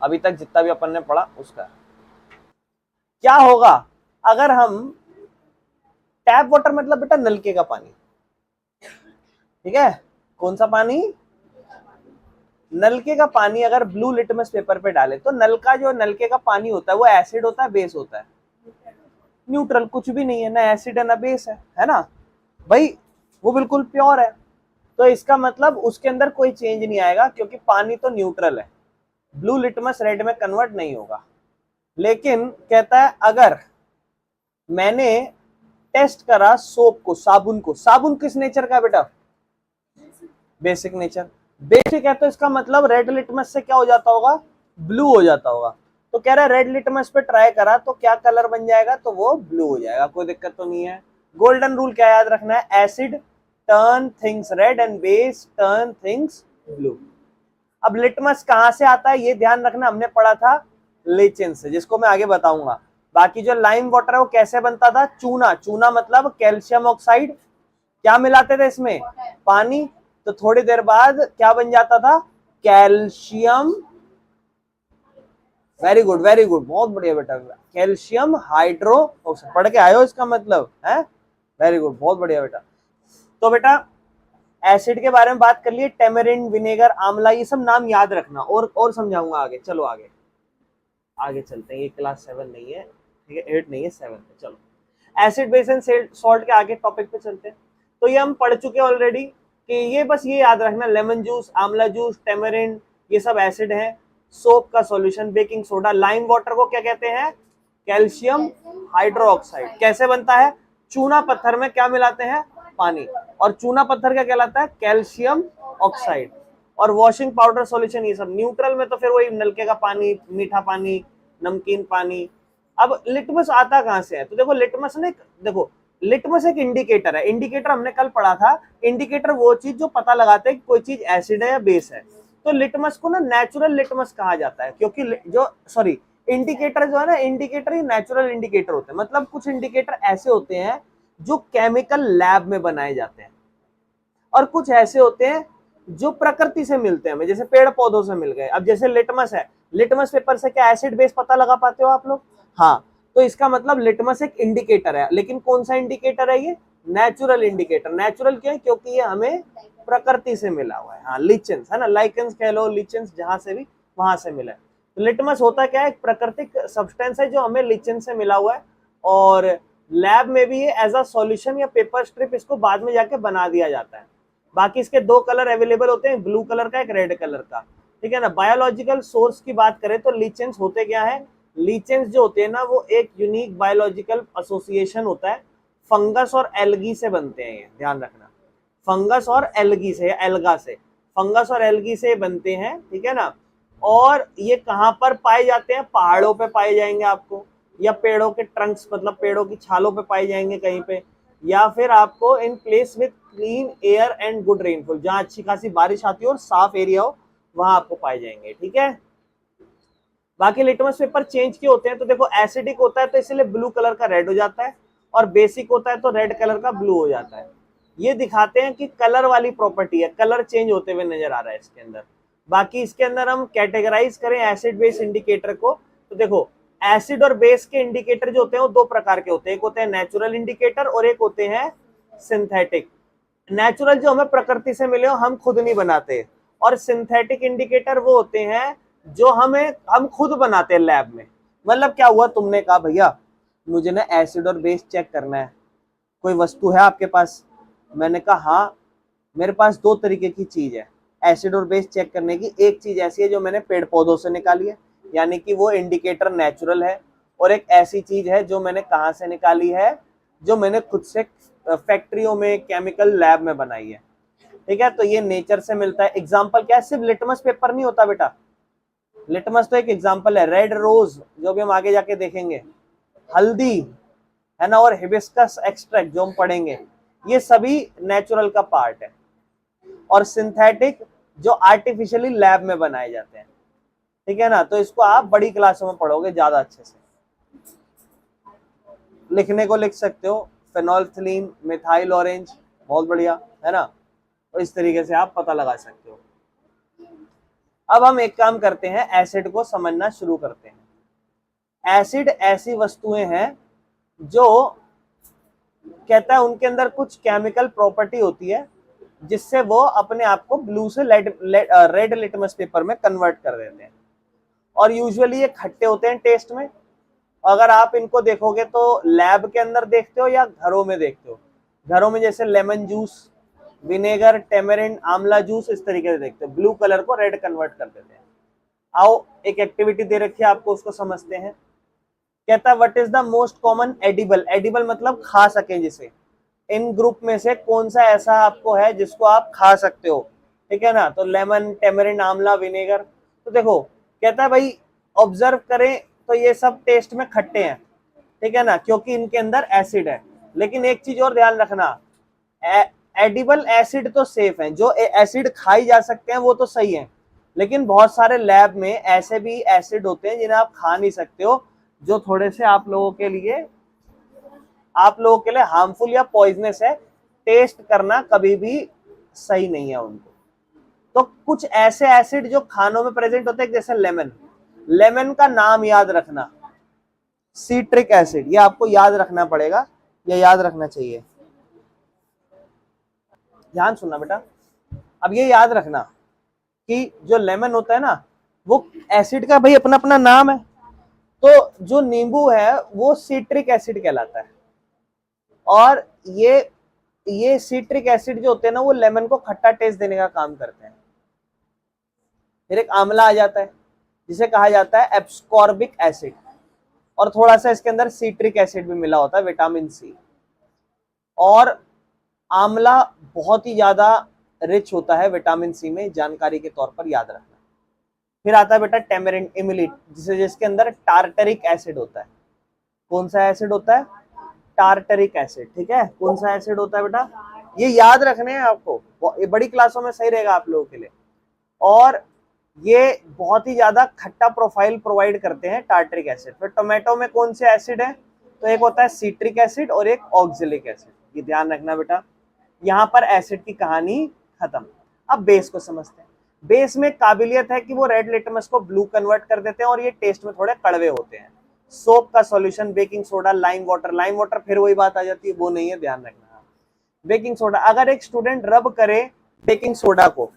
अभी तक जितना भी अपन ने पढ़ा उसका क्या होगा अगर हम टैप वाटर, मतलब बेटा नलके का पानी, ठीक है, कौन सा पानी, नलके का पानी, अगर ब्लू लिटमस पेपर पे डाले तो नलके का पानी होता है वो एसिड होता है, बेस होता है? न्यूट्रल, कुछ भी नहीं है, ना एसिड है ना बेस है ना भाई, वो बिल्कुल प्योर है। तो इसका मतलब उसके अंदर कोई चेंज नहीं आएगा क्योंकि पानी तो न्यूट्रल है, ब्लू लिटमस रेड में कन्वर्ट नहीं होगा। लेकिन कहता है अगर मैंने टेस्ट करा सोप को, साबुन को, साबुन किस नेचर का बेटा, बेसिक नेचर, बेसिक है, तो इसका मतलब रेड लिटमस से क्या हो जाता होगा, ब्लू हो जाता होगा। तो कह रहा है रेड लिटमस पे ट्राई करा तो क्या कलर बन जाएगा, तो वो ब्लू हो जाएगा, कोई दिक्कत तो नहीं है। गोल्डन रूल क्या याद रखना है, asset turn things red and base turn things blue. अब लिटमस कहां से आता है ये ध्यान रखना, हमने पढ़ा था लेचिन से, जिसको मैं आगे बताऊंगा। बाकी जो लाइम वाटर है वो कैसे बनता था, चूना, चूना मतलब कैल्शियम ऑक्साइड, क्या मिलाते थे इसमें, पानी। तो थोड़ी देर बाद क्या बन जाता था, calcium, very good very good, बहुत बढ़िया बेटा, कैल्शियम हाइड्रो ऑक्साइड, पढ़ के आए हो इसका मतलब है, वेरी गुड, बहुत बढ़िया बेटा। तो बेटा एसिड के बारे में बात कर लिए, टेमरिंड, विनेगर, आंवला, ये सब नाम याद रखना, और समझाऊंगा आगे। चलो आगे चलते हैं, ये क्लास 7 नहीं है, ठीक है, 8 नहीं है, 7 है। चलो एसिड बेस एंड सॉल्ट के आगे टॉपिक पे चलते हैं। तो ये हम पढ़ चुके ऑलरेडी कि ये बस ये याद रखना, लेमन जूस, आंवला जूस, टेमरिंड, ये सब एसिड है। सोप का solution baking soda, lime water को क्या कहते हैं, कैल्शियम हाइड्रोक्साइड। कैसे बनता है, चूना पत्थर में क्या मिलाते हैं, पानी, और चूना पत्थर क्या कहलाता है, कैल्शियम ऑक्साइड। और वॉशिंग पाउडर सॉल्यूशन, ये सब न्यूट्रल में तो फिर वही नलके का पानी, मीठा पानी, नमकीन पानी। अब लिटमस आता कहां से है, तो देखो लिटमस ने, देखो लिटमस एक इंडिकेटर है। इंडिकेटर हमने कल पढ़ा था, इंडिकेटर वो चीज जो पता लगाते है कि कोई चीज एसिड है या बेस है। तो लिटमस को ना नेचुरल लिटमस कहा जाता है, क्योंकि जो सॉरी इंडिकेटर जो है ना, इंडिकेटर ही नेचुरल इंडिकेटर होते हैं। मतलब कुछ इंडिकेटर ऐसे होते हैं जो केमिकल लैब में बनाए जाते हैं, और कुछ ऐसे होते हैं जो प्रकृति से मिलते हैं हमें, जैसे पेड़ पौधों से मिल गए। अब जैसे लिटमस है, लिटमस पेपर से क्या एसिड बेस पता लगा पाते हो आप लोग? हाँ, तो इसका मतलब लिटमस एक इंडिकेटर है, लेकिन कौन सा इंडिकेटर है ये? Natural indicator. नेचुरल क्यों है? क्योंकि ये हमें प्रकृति से मिला हुआ है। हाँ, लिचेंस है ना, लाइकेंस कह लो, लिचेंस जहां से भी वहां से मिला है। तो लिटमस होता क्या है? एक प्राकृतिक सब्सटेंस है जो हमें लिचेंस से मिला हुआ है, और लैब में भी ये एज अ सॉल्यूशन या पेपर स्ट्रिप इसको बाद में जाके बना दिया जाता है। बाकी इसके दो कलर अवेलेबल होते हैं, ब्लू कलर का, एक रेड कलर का, ठीक है ना। बायोलॉजिकल सोर्स की बात करें तो लीचेंस होते क्या है? लीचेंस जो होते हैं ना, वो एक यूनिक बायोलॉजिकल एसोसिएशन होता है, फंगस और एल्गी से बनते हैं, ये ध्यान रखना। फंगस और एल्गी से, एल्गा से, फंगस और एल्गी से बनते हैं, ठीक है ना। और ये कहाँ पर पाए जाते हैं? पहाड़ों पे पाए जाएंगे आपको, या पेड़ों के ट्रंक्स मतलब पेड़ों की छालों पे पाए जाएंगे कहीं पे, या फिर आपको in place with clean air and good rainfall, जहां अच्छी खासी बारिश आती हो और साफ एरिया हो, वहां आपको पाए जाएंगे, ठीक है। बाकी लिटमस पेपर चेंज क्यों होते हैं? तो देखो, एसिडिक होता है तो इसलिए ब्लू कलर का रेड हो जाता है, और बेसिक होता है तो रेड कलर का ब्लू हो जाता है। ये दिखाते हैं कि कलर वाली प्रॉपर्टी है, कलर चेंज होते हुए नजर आ रहा है इसके अंदर। बाकी इसके अंदर हम कैटेगराइज करें एसिड बेस इंडिकेटर को, तो देखो, एसिड और बेस के इंडिकेटर जो होते हैं वो दो प्रकार के होते हैं, एक होते हैं नेचुरल इंडिकेटर और एक होते हैं सिंथेटिक। नेचुरल जो हमें प्रकृति से मिले हो, हम खुद नहीं बनाते, और सिंथेटिक इंडिकेटर वो होते हैं जो हम खुद बनाते हैं लैब में। मतलब क्या हुआ, तुमने कहा भैया मुझे ना एसिड और बेस चेक करना है, कोई वस्तु है आपके पास? मैंने कहा हाँ, मेरे पास दो तरीके की चीज है एसिड और बेस चेक करने की। एक चीज ऐसी है जो मैंने पेड़ पौधों से निकाली है, यानी कि वो इंडिकेटर नेचुरल है, और एक ऐसी चीज है जो मैंने कहाँ से निकाली है, जो मैंने खुद से फैक्ट्रियों में केमिकल लैब में बनाई है, ठीक है। तो ये नेचर से मिलता है। एग्जाम्पल क्या है? सिर्फ लिटमस पेपर नहीं होता बेटा, लिटमस तो एक एग्जाम्पल है, रेड रोज जो भी हम आगे जाके देखेंगे, हल्दी है ना, और हिबिस्कस एक्सट्रैक्ट जो हम पढ़ेंगे, ये सभी नेचुरल का पार्ट है। और सिंथेटिक जो आर्टिफिशियली लैब में बनाए जाते हैं, ठीक है ना। तो इसको आप बड़ी क्लासों में पढ़ोगे ज्यादा अच्छे से। लिखने को लिख सकते हो, फेनोल्फथलीन, मिथाइल ऑरेंज, बहुत बढ़िया है ना। और इस तरीके से आप पता लगा सकते हो। अब हम एक काम करते हैं, एसिड को समझना शुरू करते हैं। एसिड ऐसी वस्तुएं हैं जो कहता है उनके अंदर कुछ केमिकल प्रॉपर्टी होती है जिससे वो अपने आप को ब्लू से रेड लिटमस पेपर में कन्वर्ट कर देते हैं, और यूजुअली ये खट्टे होते हैं टेस्ट में। अगर आप इनको देखोगे तो लैब के अंदर देखते हो या घरों में देखते हो? घरों में जैसे लेमन जूस, विनेगर, टेमरिंड, आंवला जूस, इस तरीके से देखते हो, ब्लू कलर को रेड कन्वर्ट कर देते हैं। आओ एक एक्टिविटी दे रखी है आपको, उसको समझते हैं। कहता है what is the most common edible, edible मतलब खा सके जिसे, इन ग्रुप में से कौन सा ऐसा आपको है जिसको आप खा सकते हो, ठीक है ना। तो लेमन, टेमरिंड, आंवला, विनेगर। तो देखो, कहता है भाई ऑब्जर्व करें तो ये सब टेस्ट में खट्टे हैं, ठीक है ना, क्योंकि इनके अंदर एसिड है। लेकिन एक चीज और ध्यान रखना, एडिबल एसिड तो सेफ है, जो एसिड खाई जा सकते हैं वो तो सही है, लेकिन बहुत सारे लैब में ऐसे भी एसिड होते हैं जिन्हें आप खा नहीं सकते हो, जो थोड़े से आप लोगों के लिए हार्मफुल या पॉइजनस है। टेस्ट करना कभी भी सही नहीं है उनको। तो कुछ ऐसे एसिड जो खानों में प्रेजेंट होते हैं, जैसे लेमन, लेमन का नाम याद रखना, सिट्रिक एसिड, ये आपको याद रखना पड़ेगा, ये याद रखना चाहिए। ध्यान सुनना बेटा, अब ये याद रखना कि जो लेमन होता है ना, वो एसिड का भाई अपना अपना नाम है। तो जो नींबू है वो सिट्रिक एसिड कहलाता है, और ये सिट्रिक एसिड जो होते हैं ना, वो लेमन को खट्टा टेस्ट देने का काम करते हैं। फिर एक आंवला आ जाता है जिसे कहा जाता है एब्सकॉर्बिक एसिड, और थोड़ा सा इसके अंदर सिट्रिक एसिड भी मिला होता है, विटामिन सी। और आंवला बहुत ही ज्यादा रिच होता है विटामिन सी में, जानकारी के तौर पर याद रखना। फिर आता है बेटा टेमरिंड, इमिलिट, जिसके अंदर टार्टरिक एसिड होता है। कौन सा एसिड होता है? टार्टरिक एसिड, ठीक है। कौन सा एसिड होता है बेटा? ये याद रखने हैं आपको, ये बड़ी क्लासों में सही रहेगा आप लोगों के लिए। और ये बहुत ही ज्यादा खट्टा प्रोफाइल प्रोवाइड करते हैं टार्टरिक एसिड। फिर टोमेटो में कौन से एसिड है, तो एक होता है सिट्रिक एसिड और एक ऑक्जेलिक एसिड, ये ध्यान रखना बेटा। यहाँ पर एसिड की कहानी खत्म। अब बेस को समझते हैं। बेस में काबिलियत है कि वो रेड लिटमस को ब्लू कन्वर्ट कर देते हैं और ये टेस्ट में थोड़े कड़वे होते हैं। सोप का solution, baking soda, lime water फिर वही बात आ जाती है, वो नहीं है, ध्यान रखना। बेकिंग सोडा, अगर एक स्टूडेंट रब करे बेकिंग सोडा को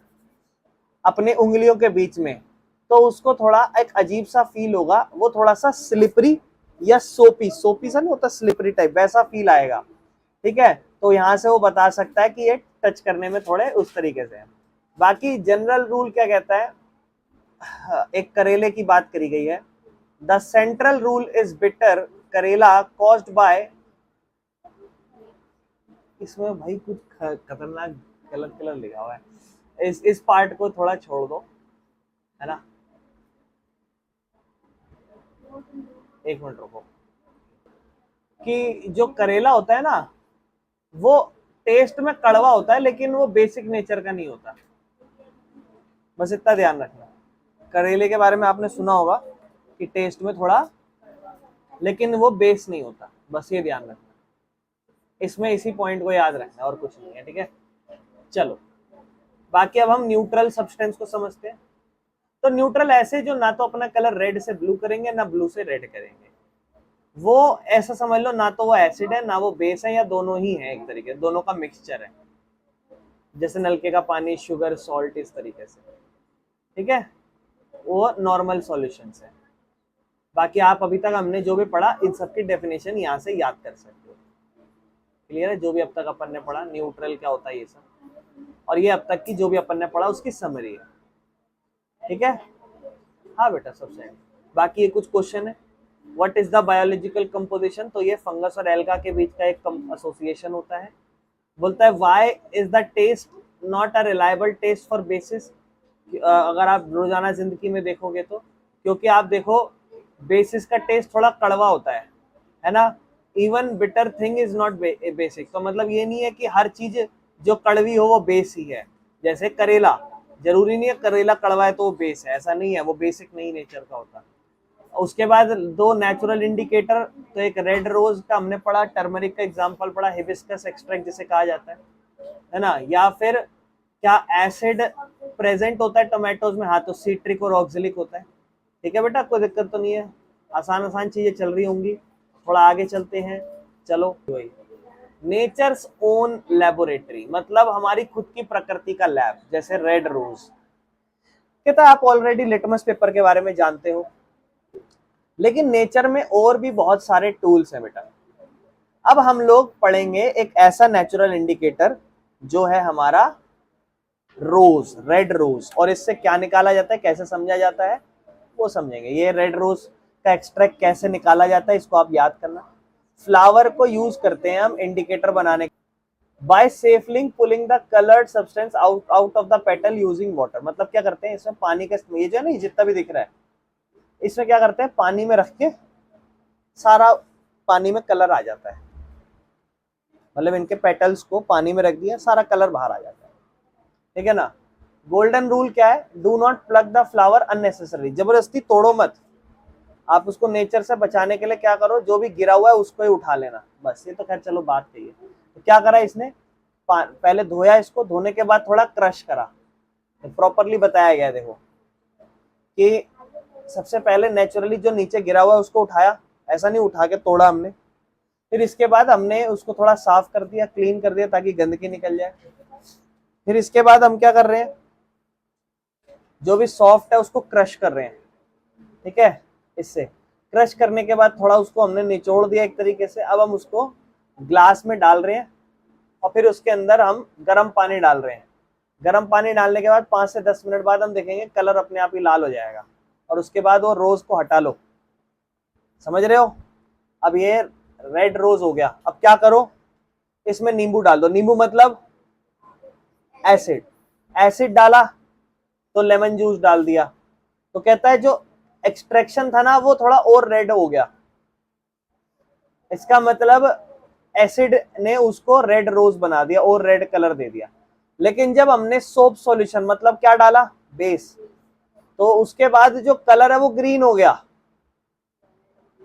अपने उंगलियों के बीच में, तो उसको थोड़ा एक अजीब सा फील होगा, वो थोड़ा सा स्लिपरी या सोपी सा नहीं होता, स्लिपरी टाइप वैसा फील आएगा, ठीक है। तो यहाँ से वो बता सकता है कि ये टच करने में थोड़े उस तरीके से है। बाकी जनरल रूल क्या कहता है, एक करेले की बात करी गई है, the central rule is bitter करेला कॉज्ड बाय, इसमें भाई कुछ खतरनाक गलत कलर लिखा हुआ है, इस पार्ट को थोड़ा छोड़ दो, है ना, एक मिनट रुको, कि जो करेला होता है ना वो टेस्ट में कड़वा होता है लेकिन वो बेसिक नेचर का नहीं होता, बस इतना ध्यान रखना। करेले के बारे में आपने सुना होगा कि टेस्ट में थोड़ा, लेकिन वो बेस नहीं होता, बस ये ध्यान रखना, इसमें इसी पॉइंट को याद रखना और कुछ नहीं है, ठीक है। चलो बाकी अब हम न्यूट्रल सब्सटेंस को समझते हैं। तो न्यूट्रल ऐसे जो ना तो अपना कलर रेड से ब्लू करेंगे ना ब्लू से रेड करेंगे, वो ऐसा समझ लो ना तो वो एसिड है ना वो बेस है, या दोनों ही है, एक तरीके दोनों का मिक्सचर है, जैसे नलके का पानी, शुगर, सॉल्ट, इस तरीके से, ठीक है, वो नॉर्मल सॉल्यूशंस है। बाकी आप अभी तक हमने जो भी पढ़ा इन सब की डेफिनेशन यहाँ से याद कर सकते हो, क्लियर है, जो भी अब तक अपन ने पढ़ा न्यूट्रल क्या होता है ये सब, और ये अब तक की जो भी अपन ने पढ़ा उसकी समरी है, ठीक है। हाँ बेटा सब सही। बाकी ये कुछ क्वेश्चन है, what is the biological composition, तो ये फंगस और एल्गा के बीच का एक एसोसिएशन होता है। बोलता है why is the test not a reliable test for basis, अगर आप रोजाना जिंदगी में देखोगे तो, क्योंकि आप देखो बेसिस का टेस्ट थोड़ा कड़वा होता है ना, even bitter thing is not basic, तो मतलब ये नहीं है कि हर चीज जो कड़वी हो वो बेस ही है, जैसे करेला जरूरी नहीं है करेला कड़वा है तो वो बेस है, ऐसा नहीं है, वो बेसिक नहीं नेचर का होता। उसके बाद दो नेचुरल इंडिकेटर, तो एक रेड रोज का हमने पढ़ा, टर्मरिक का एग्जांपल पढ़ा, हिबिस्कस एक्सट्रैक्ट जिसे कहा जाता है ना, या फिर क्या एसिड प्रेजेंट होता है टोमेटोज में, हाँ तो सिट्रिक और ऑक्जेलिक होता है, ठीक है बेटा, कोई दिक्कत तो नहीं है, आसान आसान चीजें चल रही होंगी। थोड़ा आगे चलते हैं, चलो वही नेचर्स ओन लेबोरेटरी, मतलब हमारी खुद की प्रकृति का लैब, जैसे रेड रोज कहता है, आप ऑलरेडी लिटमस पेपर के बारे में जानते हो, लेकिन नेचर में और भी बहुत सारे टूल्स हैं बेटा। अब हम लोग पढ़ेंगे एक ऐसा नेचुरल इंडिकेटर जो है हमारा रोज, रेड रोज, और इससे क्या निकाला जाता है, कैसे समझा जाता है वो समझेंगे। ये रेड रोज का एक्सट्रैक्ट कैसे निकाला जाता है इसको आप याद करना। फ्लावर को यूज करते हैं हम इंडिकेटर बनाने, बाय सेफलिंग pulling the coloured substance out of the petal using water, मतलब क्या करते हैं इसमें पानी का, ये जो है ना जितना भी दिख रहा है इसमें क्या करते हैं, पानी में रख के सारा पानी में कलर आ जाता है, मतलब इनके पेटल्स को पानी में रख दिया सारा कलर बाहर आ जाता है, ठीक है ना। गोल्डन रूल क्या है, do not plug the flower unnecessary, जबरदस्ती तोड़ो मत, आप उसको नेचर से बचाने के लिए क्या करो, जो भी गिरा हुआ है उसको ही उठा लेना, बस। ये तो खैर चलो बात कही है। तो क्या करा इसने, पहले धोया, इसको धोने के बाद थोड़ा क्रश करा, तो प्रॉपरली बताया गया देखो कि सबसे पहले नेचुरली जो नीचे गिरा हुआ है उसको उठाया, ऐसा नहीं उठा के तोड़ा हमने, फिर इसके बाद हमने उसको थोड़ा साफ कर दिया, क्लीन कर दिया ताकि गंदगी निकल जाए। फिर इसके बाद हम क्या कर रहे हैं, जो भी सॉफ्ट है उसको क्रश कर रहे हैं, ठीक है। इससे क्रश करने के बाद थोड़ा उसको हमने निचोड़ दिया एक तरीके से, अब हम उसको ग्लास में डाल रहे हैं और फिर उसके अंदर हम गर्म पानी डाल रहे हैं। गर्म पानी डालने के बाद 5 से 10 मिनट बाद हम देखेंगे कलर अपने आप ही लाल हो जाएगा, और उसके बाद वो रोज को हटा लो, समझ रहे हो। अब ये रेड रोज हो गया, अब क्या करो, इसमें नींबू डाल दो, नींबू मतलब एसिड, एसिड डाला तो लेमन जूस डाल दिया, तो कहता है जो एक्सट्रैक्शन था ना वो थोड़ा और रेड हो गया, इसका मतलब एसिड ने उसको रेड रोज बना दिया और रेड कलर दे दिया। लेकिन जब हमने सोप सॉल्यूशन मतलब क्या डाला, बेस, तो उसके बाद जो कलर है वो ग्रीन हो गया,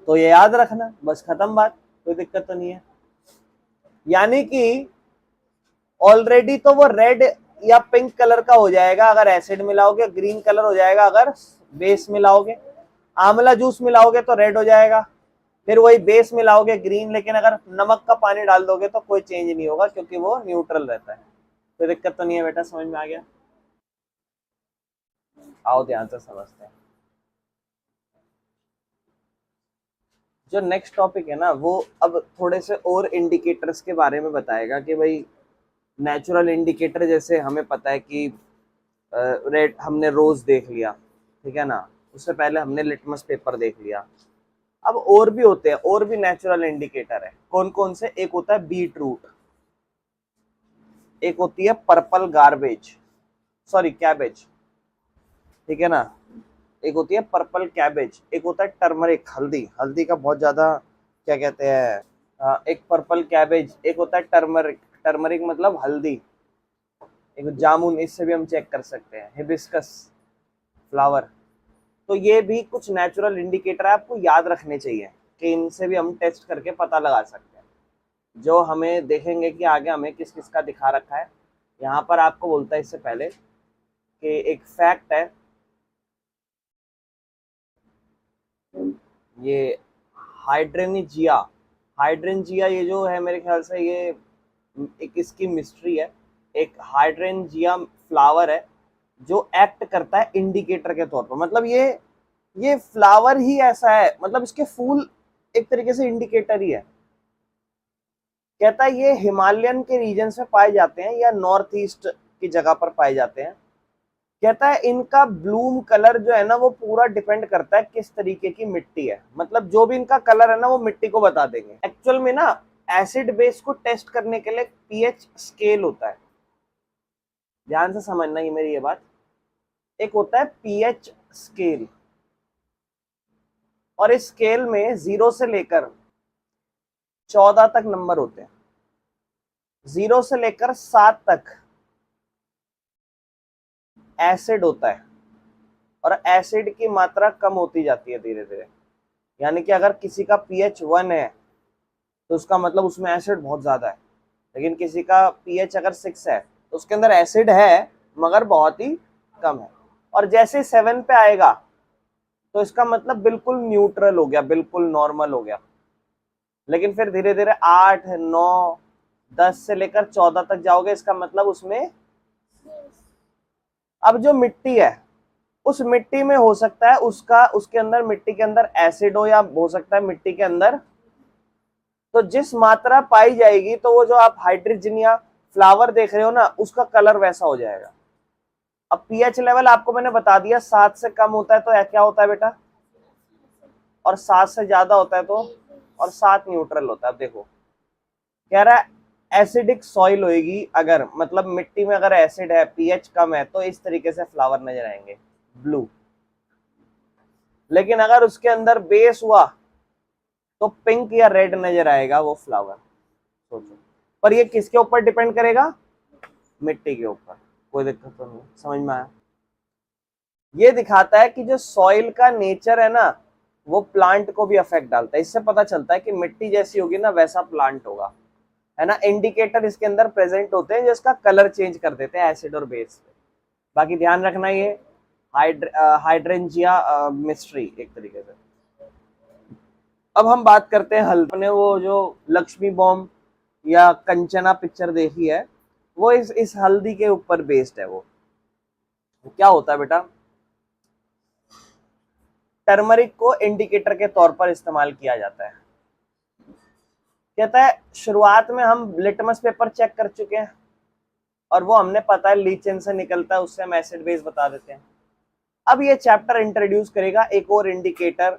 तो ये याद रखना, बस खत्म बात, कोई दिक्कत तो नहीं है। यानी कि ऑलरेडी तो वो रेड या पिंक कलर का हो जाएगा अगर एसिड मिलाओगे, ग्रीन कलर हो जाएगा अगर बेस मिलाओगे, आंवला जूस मिलाओगे तो रेड हो जाएगा, फिर वही बेस मिलाओगे ग्रीन, लेकिन अगर नमक का पानी डाल दोगे तो कोई चेंज नहीं होगा क्योंकि वो न्यूट्रल रहता है। कोई दिक्कत तो नहीं है बेटा, समझ में आ गया? आओ ध्यान से समझते हैं। जो नेक्स्ट टॉपिक है ना वो अब थोड़े से और इंडिकेटर्स के बारे में बताएगा कि भाई नेचुरल इंडिकेटर, जैसे हमें पता है कि रेड हमने रोज देख लिया, ठीक है ना, उससे पहले हमने लिटमस पेपर देख लिया। अब और भी होते हैं, और भी नेचुरल इंडिकेटर है। कौन कौन से? एक होता है बीट रूट, एक होती है पर्पल गार्बेज, सॉरी कैबेज, ठीक है ना, एक होती है पर्पल कैबेज, एक होता है टर्मरिक, हल्दी, हल्दी का बहुत ज्यादा क्या कहते हैं, एक पर्पल कैबेज, एक होता है टर्मरिक, टर्मरिक मतलब हल्दी, एक जामुन, इससे भी हम चेक कर सकते हैं, हिबिस्कस फ्लावर। तो ये भी कुछ नेचुरल इंडिकेटर है, आपको याद रखने चाहिए कि इनसे भी हम टेस्ट करके पता लगा सकते हैं। जो हमें देखेंगे कि आगे हमें किस किस का दिखा रखा है। यहाँ पर आपको बोलता है इससे पहले कि एक फैक्ट है, ये हाइड्रेंजिया, हाइड्रेंजिया ये जो है मेरे ख्याल से ये एक इसकी मिस्ट्री है। एक हाइड्रेंजिया फ्लावर है जो एक्ट करता है इंडिकेटर के तौर पर, मतलब ये फ्लावर ही ऐसा है, मतलब इसके फूल एक तरीके से इंडिकेटर ही है। कहता है ये हिमालयन के रीजन में पाए जाते हैं या नॉर्थ ईस्ट की जगह पर पाए जाते हैं। कहता है इनका ब्लूम कलर जो है ना वो पूरा डिपेंड करता है किस तरीके की मिट्टी है, मतलब जो भी इनका कलर है ना वो मिट्टी को बता देंगे। एक्चुअल में ना एसिड बेस को टेस्ट करने के लिए पीएच स्केल होता है, ध्यान से समझना ये मेरी ये बात। एक होता है पीएच स्केल, और इस स्केल में 0 से लेकर 14 तक नंबर होते हैं, 0 से लेकर 7 तक एसिड होता है, और एसिड की मात्रा कम होती जाती है धीरे धीरे। यानी कि अगर किसी का पीएच 1 है तो उसका मतलब उसमें एसिड बहुत ज्यादा है, लेकिन किसी का पीएच अगर 6 है तो उसके अंदर एसिड है मगर बहुत ही कम है। और जैसे 7 पे आएगा तो इसका मतलब बिल्कुल न्यूट्रल हो गया, बिल्कुल नॉर्मल हो गया। लेकिन फिर धीरे धीरे 8, 9, 10 से लेकर 14 तक जाओगे, इसका मतलब उसमें अब जो मिट्टी है उस मिट्टी में हो सकता है उसके अंदर मिट्टी के अंदर एसिड हो, या हो सकता है मिट्टी के अंदर, तो जिस मात्रा पाई जाएगी तो वो जो आप हाइड्रोजिनिया फ्लावर देख रहे हो ना उसका कलर वैसा हो जाएगा। अब पीएच लेवल आपको मैंने बता दिया, 7 से कम होता है तो क्या होता है बेटा, और 7 से ज्यादा होता है तो, और 7 न्यूट्रल होता है। अब देखो कह रहा है एसिडिक सॉइल होएगी अगर, मतलब मिट्टी में अगर एसिड है, पीएच कम है, तो इस तरीके से फ्लावर नजर आएंगे ब्लू। लेकिन अगर उसके अंदर बेस हुआ तो पिंक या रेड नजर आएगा वो फ्लावर। सोचो, पर ये किसके ऊपर डिपेंड करेगा? मिट्टी के ऊपर। कोई दिक्कत तो नहीं, समझ में आया? ये दिखाता है कि जो सॉइल का नेचर है ना वो प्लांट को भी अफेक्ट डालता है। इससे पता चलता है कि मिट्टी जैसी होगी ना वैसा प्लांट होगा, है ना। इंडिकेटर इसके अंदर प्रेजेंट होते हैं जिसका कलर चेंज कर देते हैं एसिड और बेस पे। बाकी ध्यान रखना ये हाइड्रेंजिया मिस्ट्री एक तरीके से। अब हम बात करते हैं हल्दी ने, वो जो लक्ष्मी बॉम्ब या कंचना पिक्चर देखी है वो इस हल्दी के ऊपर बेस्ड है। वो क्या होता है बेटा, टर्मरिक को इंडिकेटर के तौर पर इस्तेमाल किया जाता है। कहता है शुरुआत में हम लिटमस पेपर चेक कर चुके हैं और वो हमने पता है लीचेन से निकलता है, उससे हम एसिड बेस बता देते हैं। अब ये चैप्टर इंट्रोड्यूस करेगा एक और इंडिकेटर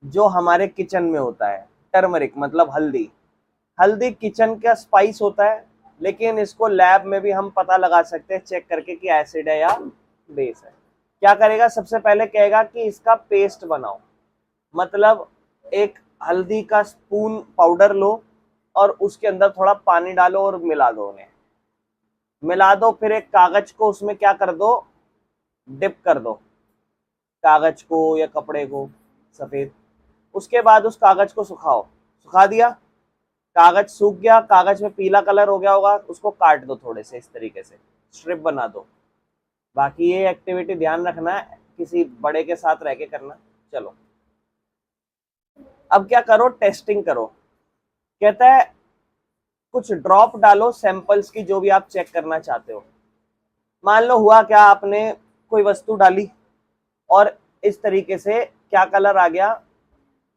जो हमारे किचन में होता है, टर्मरिक मतलब हल्दी। हल्दी किचन का स्पाइस होता है, लेकिन इसको लैब में भी हम पता लगा सकते हैं चेक करके कि एसिड है या बेस है। क्या करेगा, सबसे पहले कहेगा कि इसका पेस्ट बनाओ, मतलब एक हल्दी का स्पून पाउडर लो और उसके अंदर थोड़ा पानी डालो और मिला दो, उन्हें मिला दो, फिर एक कागज को उसमें क्या कर दो, डिप कर दो, कागज को या कपड़े को सफेद। उसके बाद उस कागज को सुखाओ, सुखा दिया, कागज सूख गया, कागज में पीला कलर हो गया होगा, उसको काट दो थोड़े से इस तरीके से, स्ट्रिप बना दो। बाकी ये एक्टिविटी ध्यान रखना किसी बड़े के साथ रह के करना। चलो अब क्या करो, टेस्टिंग करो। कहता है कुछ ड्रॉप डालो सैंपल्स की जो भी आप चेक करना चाहते हो। मान लो हुआ क्या, आपने कोई वस्तु डाली और इस तरीके से क्या कलर आ गया,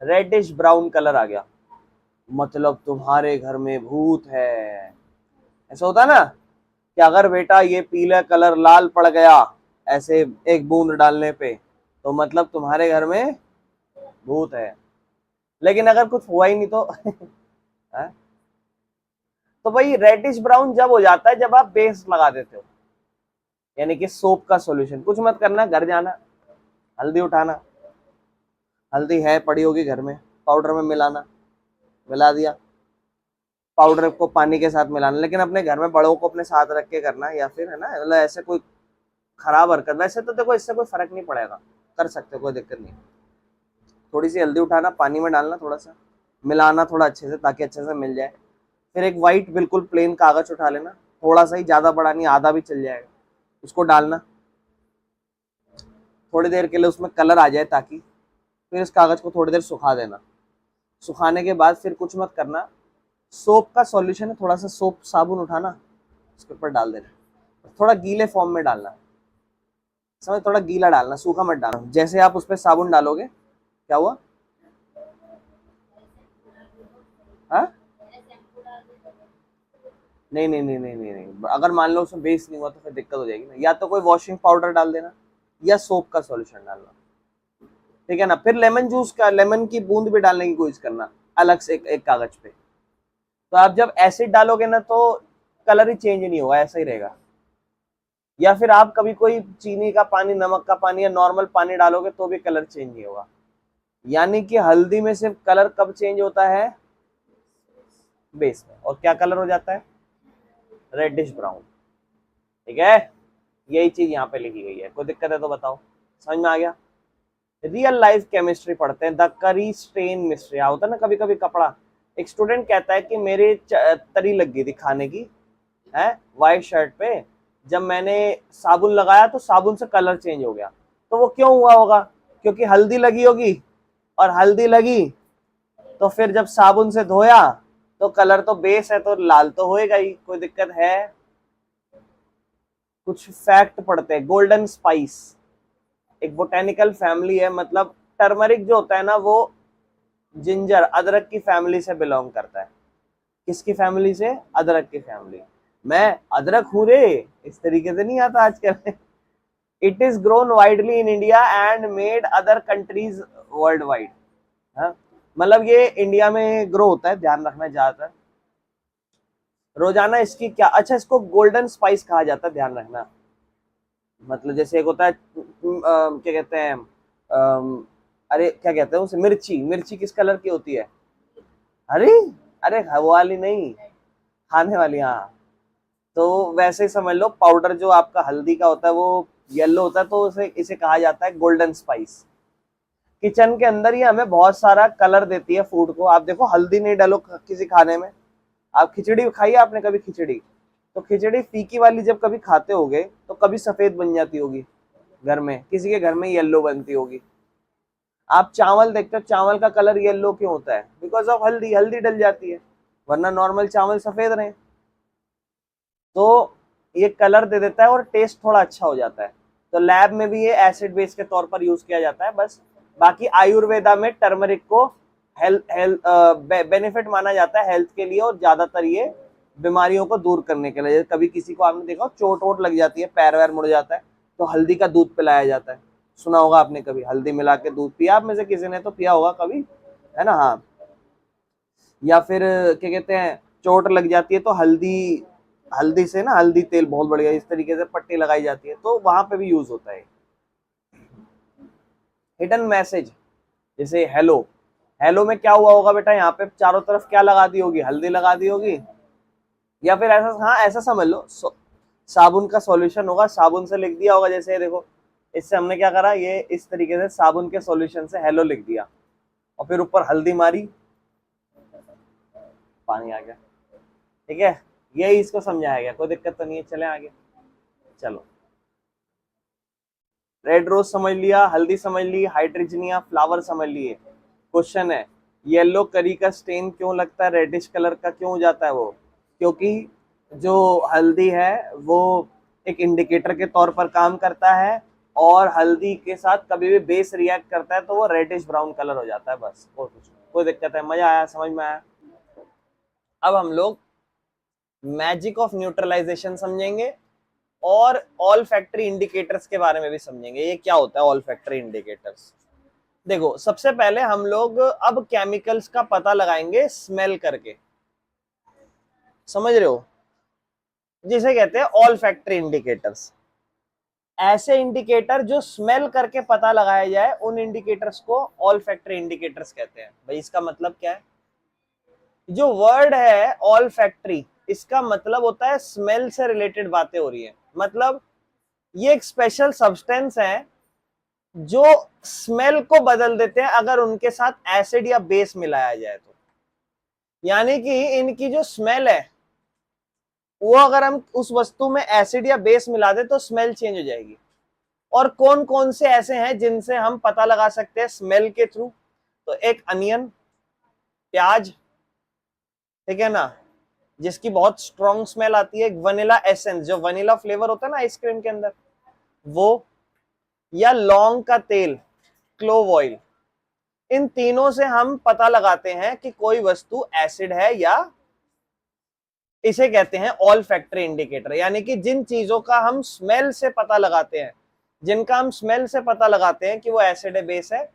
रेडिश ब्राउन कलर आ गया, मतलब तुम्हारे घर में भूत है। ऐसा होता ना कि अगर बेटा ये पीला कलर लाल पड़ गया ऐसे एक बूंद डालने पे, तो मतलब तुम्हारे घर में भूत है। लेकिन अगर कुछ हुआ ही नहीं तो है? तो भाई रेडिश ब्राउन जब हो जाता है जब आप बेस लगा देते हो, यानी कि सोप का सॉल्यूशन। कुछ मत करना, घर जाना, हल्दी उठाना, हल्दी है पड़ी होगी घर में, पाउडर में मिलाना, मिला दिया, पाउडर को पानी के साथ मिलाना। लेकिन अपने घर में बड़ों को अपने साथ रख के करना, या फिर है ना, मतलब ऐसे कोई खराब हरकत। वैसे तो देखो इससे कोई फर्क नहीं पड़ेगा, कर सकते हो, कोई दिक्कत नहीं। थोड़ी सी हल्दी उठाना, पानी में डालना, थोड़ा सा मिलाना थोड़ा अच्छे से, ताकि अच्छे से मिल जाए। फिर एक वाइट बिल्कुल प्लेन कागज उठा लेना, थोड़ा सा ही, ज्यादा बड़ा नहीं, आधा भी चल जाएगा, उसको डालना, थोड़ी देर के लिए उसमें कलर आ जाए ताकि। फिर इस कागज को थोड़ी देर सुखा देना। सुखाने के बाद फिर कुछ मत करना, सोप का सॉल्यूशन है, थोड़ा सा सोप साबुन उठाना, उसके ऊपर डाल देना, थोड़ा गीले फॉर्म में डालना, समझ, थोड़ा गीला डालना, सूखा मत डालना। जैसे आप उस पर साबुन डालोगे, क्या हुआ, हाँ, नहीं नहीं नहीं नहीं नहीं नहीं, अगर मान लो उसमें बेस नहीं हुआ तो फिर दिक्कत हो जाएगी ना। या तो कोई वॉशिंग पाउडर डाल देना या सोप का सॉल्यूशन डालना, ठीक है ना। फिर लेमन जूस का, लेमन की बूंद भी डालने की कोशिश करना अलग से एक कागज पे। तो आप जब एसिड डालोगे ना तो कलर ही चेंज नहीं होगा, ऐसा ही रहेगा। या फिर आप कभी कोई चीनी का पानी, नमक का पानी या नॉर्मल पानी डालोगे तो भी कलर चेंज नहीं होगा। यानी कि हल्दी में सिर्फ कलर कब चेंज होता है, बेस में। और क्या कलर हो जाता है, रेडिश ब्राउन, ठीक है। यही चीज यहाँ पे लिखी गई है, कोई दिक्कत है तो बताओ, समझ में आ गया। रियल लाइफ केमिस्ट्री पढ़ते हैं, द करी स्टेन मिस्ट्री। होता है ना कभी कभी कपड़ा, एक स्टूडेंट कहता है कि मेरे तरी लग गई थी खाने की, है, वाइट शर्ट पे, जब मैंने साबुन लगाया तो साबुन से कलर चेंज हो गया। तो वो क्यों हुआ होगा, क्योंकि हल्दी लगी होगी, और हल्दी लगी तो फिर जब साबुन से धोया तो कलर तो बेस है तो लाल तो होएगा ही, कोई दिक्कत है। कुछ फैक्ट पढ़ते हैं। गोल्डन स्पाइस एक बोटेनिकल फैमिली है, मतलब टर्मरिक जो होता है ना वो जिंजर, अदरक की फैमिली से बिलोंग करता है। किसकी फैमिली से, अदरक की फैमिली। मैं अदरक हूं रे, इस तरीके से नहीं आता आजकल। It is grown widely in India and made other countries world wide. मतलब ये इंडिया में ग्रो होता है, ध्यान रखना ज्यादातर। रोजाना इसकी क्या, अच्छा, इसको गोल्डन स्पाइस कहा जाता है, ध्यान रखना। मतलब जैसे एक होता है क्या कहते हैं, अरे क्या कहते हैं उसे, मिर्ची। मिर्ची किस कलर की होती है, हरी, अरे वो वाली नहीं, खाने वाली, हाँ। तो वैसे ही समझ लो, पाउडर जो आपका हल्दी का होता है वो येलो होता है, तो इसे कहा जाता है गोल्डन स्पाइस। किचन के अंदर ही हमें बहुत सारा कलर देती है फूड को। आप देखो, हल्दी नहीं डालो किसी खाने में, आप खिचड़ी खाई है आपने कभी, खिचड़ी, तो खिचड़ी फीकी वाली जब कभी खाते होगे तो कभी सफेद बन जाती होगी घर में, किसी के घर में येलो बनती होगी। आप चावल देखते हो, चावल का कलर येलो क्यों होता है, बिकॉज ऑफ हल्दी, हल्दी डल जाती है, वरना नॉर्मल चावल सफेद रहे। तो ये कलर दे देता है और टेस्ट थोड़ा अच्छा हो जाता है। तो लैब में भी ये एसिड बेस के तौर पर यूज किया जाता है बस। बाकी आयुर्वेदा में टर्मरिक को हेल्थ बेनिफिट माना जाता है, हेल्थ के लिए, और ज्यादातर ये बीमारियों को दूर करने के लिए। कभी किसी को आपने देखा चोट वोट लग जाती है, पैर वैर मुड़ जाता है, तो हल्दी का दूध पिलाया जाता है। सुना होगा आपने कभी, हल्दी मिला के दूध पिया, आप में से किसी ने तो पिया होगा कभी, है ना, हाँ। या फिर क्या कहते हैं, चोट लग जाती है तो हल्दी, हल्दी से ना, हल्दी तेल बहुत बढ़िया, इस तरीके से पट्टी लगाई जाती है, तो वहां पे भी यूज होता है। हिडन मैसेज, जैसे हेलो, हेलो में क्या हुआ होगा बेटा, यहाँ पे चारों तरफ क्या लगा दी होगी, हल्दी लगा दी होगी। या फिर ऐसा, हाँ ऐसा समझ लो, साबुन का सॉल्यूशन होगा, साबुन से लिख दिया होगा, जैसे देखो इससे हमने क्या करा, ये इस तरीके से साबुन के सॉल्यूशन से हेलो लिख दिया और फिर ऊपर हल्दी मारी, पानी आ गया। ठीक है, यही इसको समझाया गया, कोई दिक्कत तो नहीं है। चले आगे, चलो। रेड रोज समझ लिया, हल्दी समझ ली, हाइड्रोजनिया फ्लावर समझ लिए। क्वेश्चन है, येलो करी का स्टेन क्यों लगता है, रेडिश कलर का क्यों हो जाता है वो? क्योंकि जो हल्दी है वो एक इंडिकेटर के तौर पर काम करता है, और हल्दी के साथ कभी भी बेस रिएक्ट करता है तो वो रेडिश ब्राउन कलर हो जाता है, बस। और कुछ, कोई दिक्कत है? मजा आया, समझ में आया? अब हम लोग मैजिक ऑफ न्यूट्रलाइजेशन समझेंगे और ऑल फैक्ट्री इंडिकेटर्स के बारे में भी समझेंगे। ये क्या होता है ऑल फैक्ट्री इंडिकेटर्स? देखो, सबसे पहले हम लोग अब केमिकल्स का पता लगाएंगे स्मेल करके, समझ रहे हो, जिसे कहते हैं ऑल फैक्ट्री इंडिकेटर्स। ऐसे इंडिकेटर जो स्मेल करके पता लगाया जाए, उन इंडिकेटर्स को ऑल फैक्ट्री इंडिकेटर्स कहते हैं। भाई इसका मतलब क्या है? जो वर्ड है ऑल फैक्ट्री, इसका मतलब होता है स्मेल से रिलेटेड बातें हो रही है। मतलब ये एक स्पेशल सब्सटेंस है जो स्मेल को बदल देते हैं अगर उनके साथ एसिड या बेस मिलाया जाए तो। यानी कि इनकी जो स्मेल है वो अगर हम उस वस्तु में एसिड या बेस मिला दे तो स्मेल चेंज हो जाएगी। और कौन कौन से ऐसे हैं जिनसे हम पता लगा सकते हैं स्मेल के थ्रू? तो एक अनियन, प्याज, ठीक है ना, जिसकी बहुत स्ट्रॉन्ग स्मेल आती है। एक वनीला एसेंस, जो वनीला फ्लेवर होता है ना आइसक्रीम के अंदर, वो, या लौंग का तेल, क्लोव ऑयल। इन तीनों से हम पता लगाते हैं कि कोई वस्तु एसिड है या, इसे कहते हैं ऑल फैक्ट्री इंडिकेटर। यानी कि जिन चीजों का हम स्मेल से पता लगाते हैं, जिनका हम स्मेल से पता लगाते हैं कि वो एसिड है, बेस है,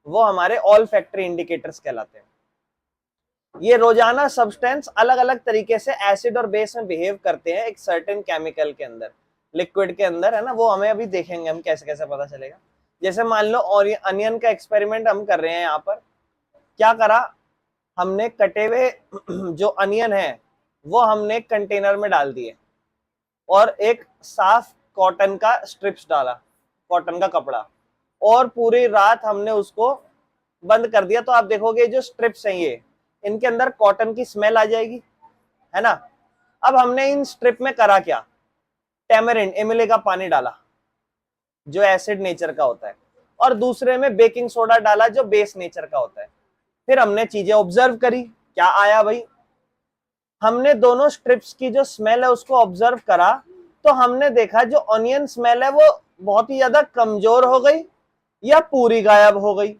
वो हमारे ऑल फैक्ट्री इंडिकेटर्स कहलाते हैं। ये रोजाना सब्सटेंस अलग अलग तरीके से एसिड और बेस में बिहेव करते हैं एक सर्टेन केमिकल के अंदर, लिक्विड के अंदर, है ना। वो हमें अभी देखेंगे हम कैसे कैसे पता चलेगा। जैसे मान लो और अनियन का एक्सपेरिमेंट हम कर रहे हैं। यहाँ पर क्या करा हमने, कटे हुए जो अनियन है वो हमने कंटेनर में डाल दिए और एक साफ कॉटन का स्ट्रिप्स डाला, कॉटन का कपड़ा, और पूरी रात हमने उसको बंद कर दिया। तो आप देखोगे जो स्ट्रिप्स हैं ये, इनके अंदर कॉटन की स्मेल आ जाएगी, है ना। अब हमने इन स्ट्रिप में करा क्या, टेमरिंड, इमली का पानी डाला जो एसिड नेचर का होता है, और दूसरे में बेकिंग सोडा डाला जो बेस नेचर का होता है। फिर हमने चीजें ऑब्जर्व करी, क्या आया भाई, हमने दोनों स्ट्रिप्स की जो स्मेल है उसको ऑब्जर्व करा, तो हमने देखा जो ऑनियन स्मेल है वो बहुत ही ज्यादा कमजोर हो गई या पूरी गायब हो गई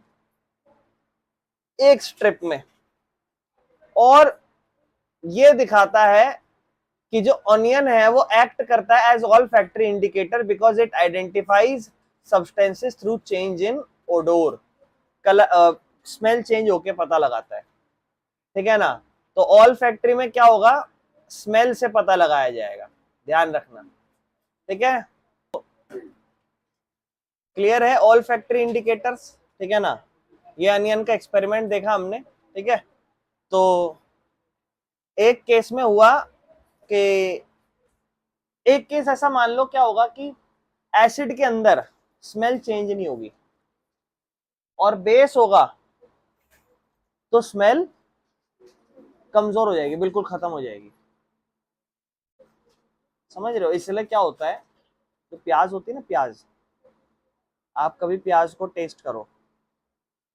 एक स्ट्रिप में। और ये दिखाता है कि जो ऑनियन है वो एक्ट करता है as olfactory indicator because it identifies substances through change in odour, colour, smell change होके पता लगाता है, ठीक है ना। तो ऑल फैक्ट्री में क्या होगा, स्मेल से पता लगाया जाएगा, ध्यान रखना, ठीक है। क्लियर है ऑल फैक्ट्री इंडिकेटर्स, ठीक है ना। ये अनियन का एक्सपेरिमेंट देखा हमने, ठीक है। तो एक केस में हुआ कि, एक केस ऐसा मान लो क्या होगा कि एसिड के अंदर स्मेल चेंज नहीं होगी और बेस होगा तो स्मेल कमजोर हो जाएगी, बिल्कुल खत्म हो जाएगी, समझ रहे हो। इसलिए क्या होता है, जो प्याज होती है ना, प्याज, आप कभी प्याज को टेस्ट करो,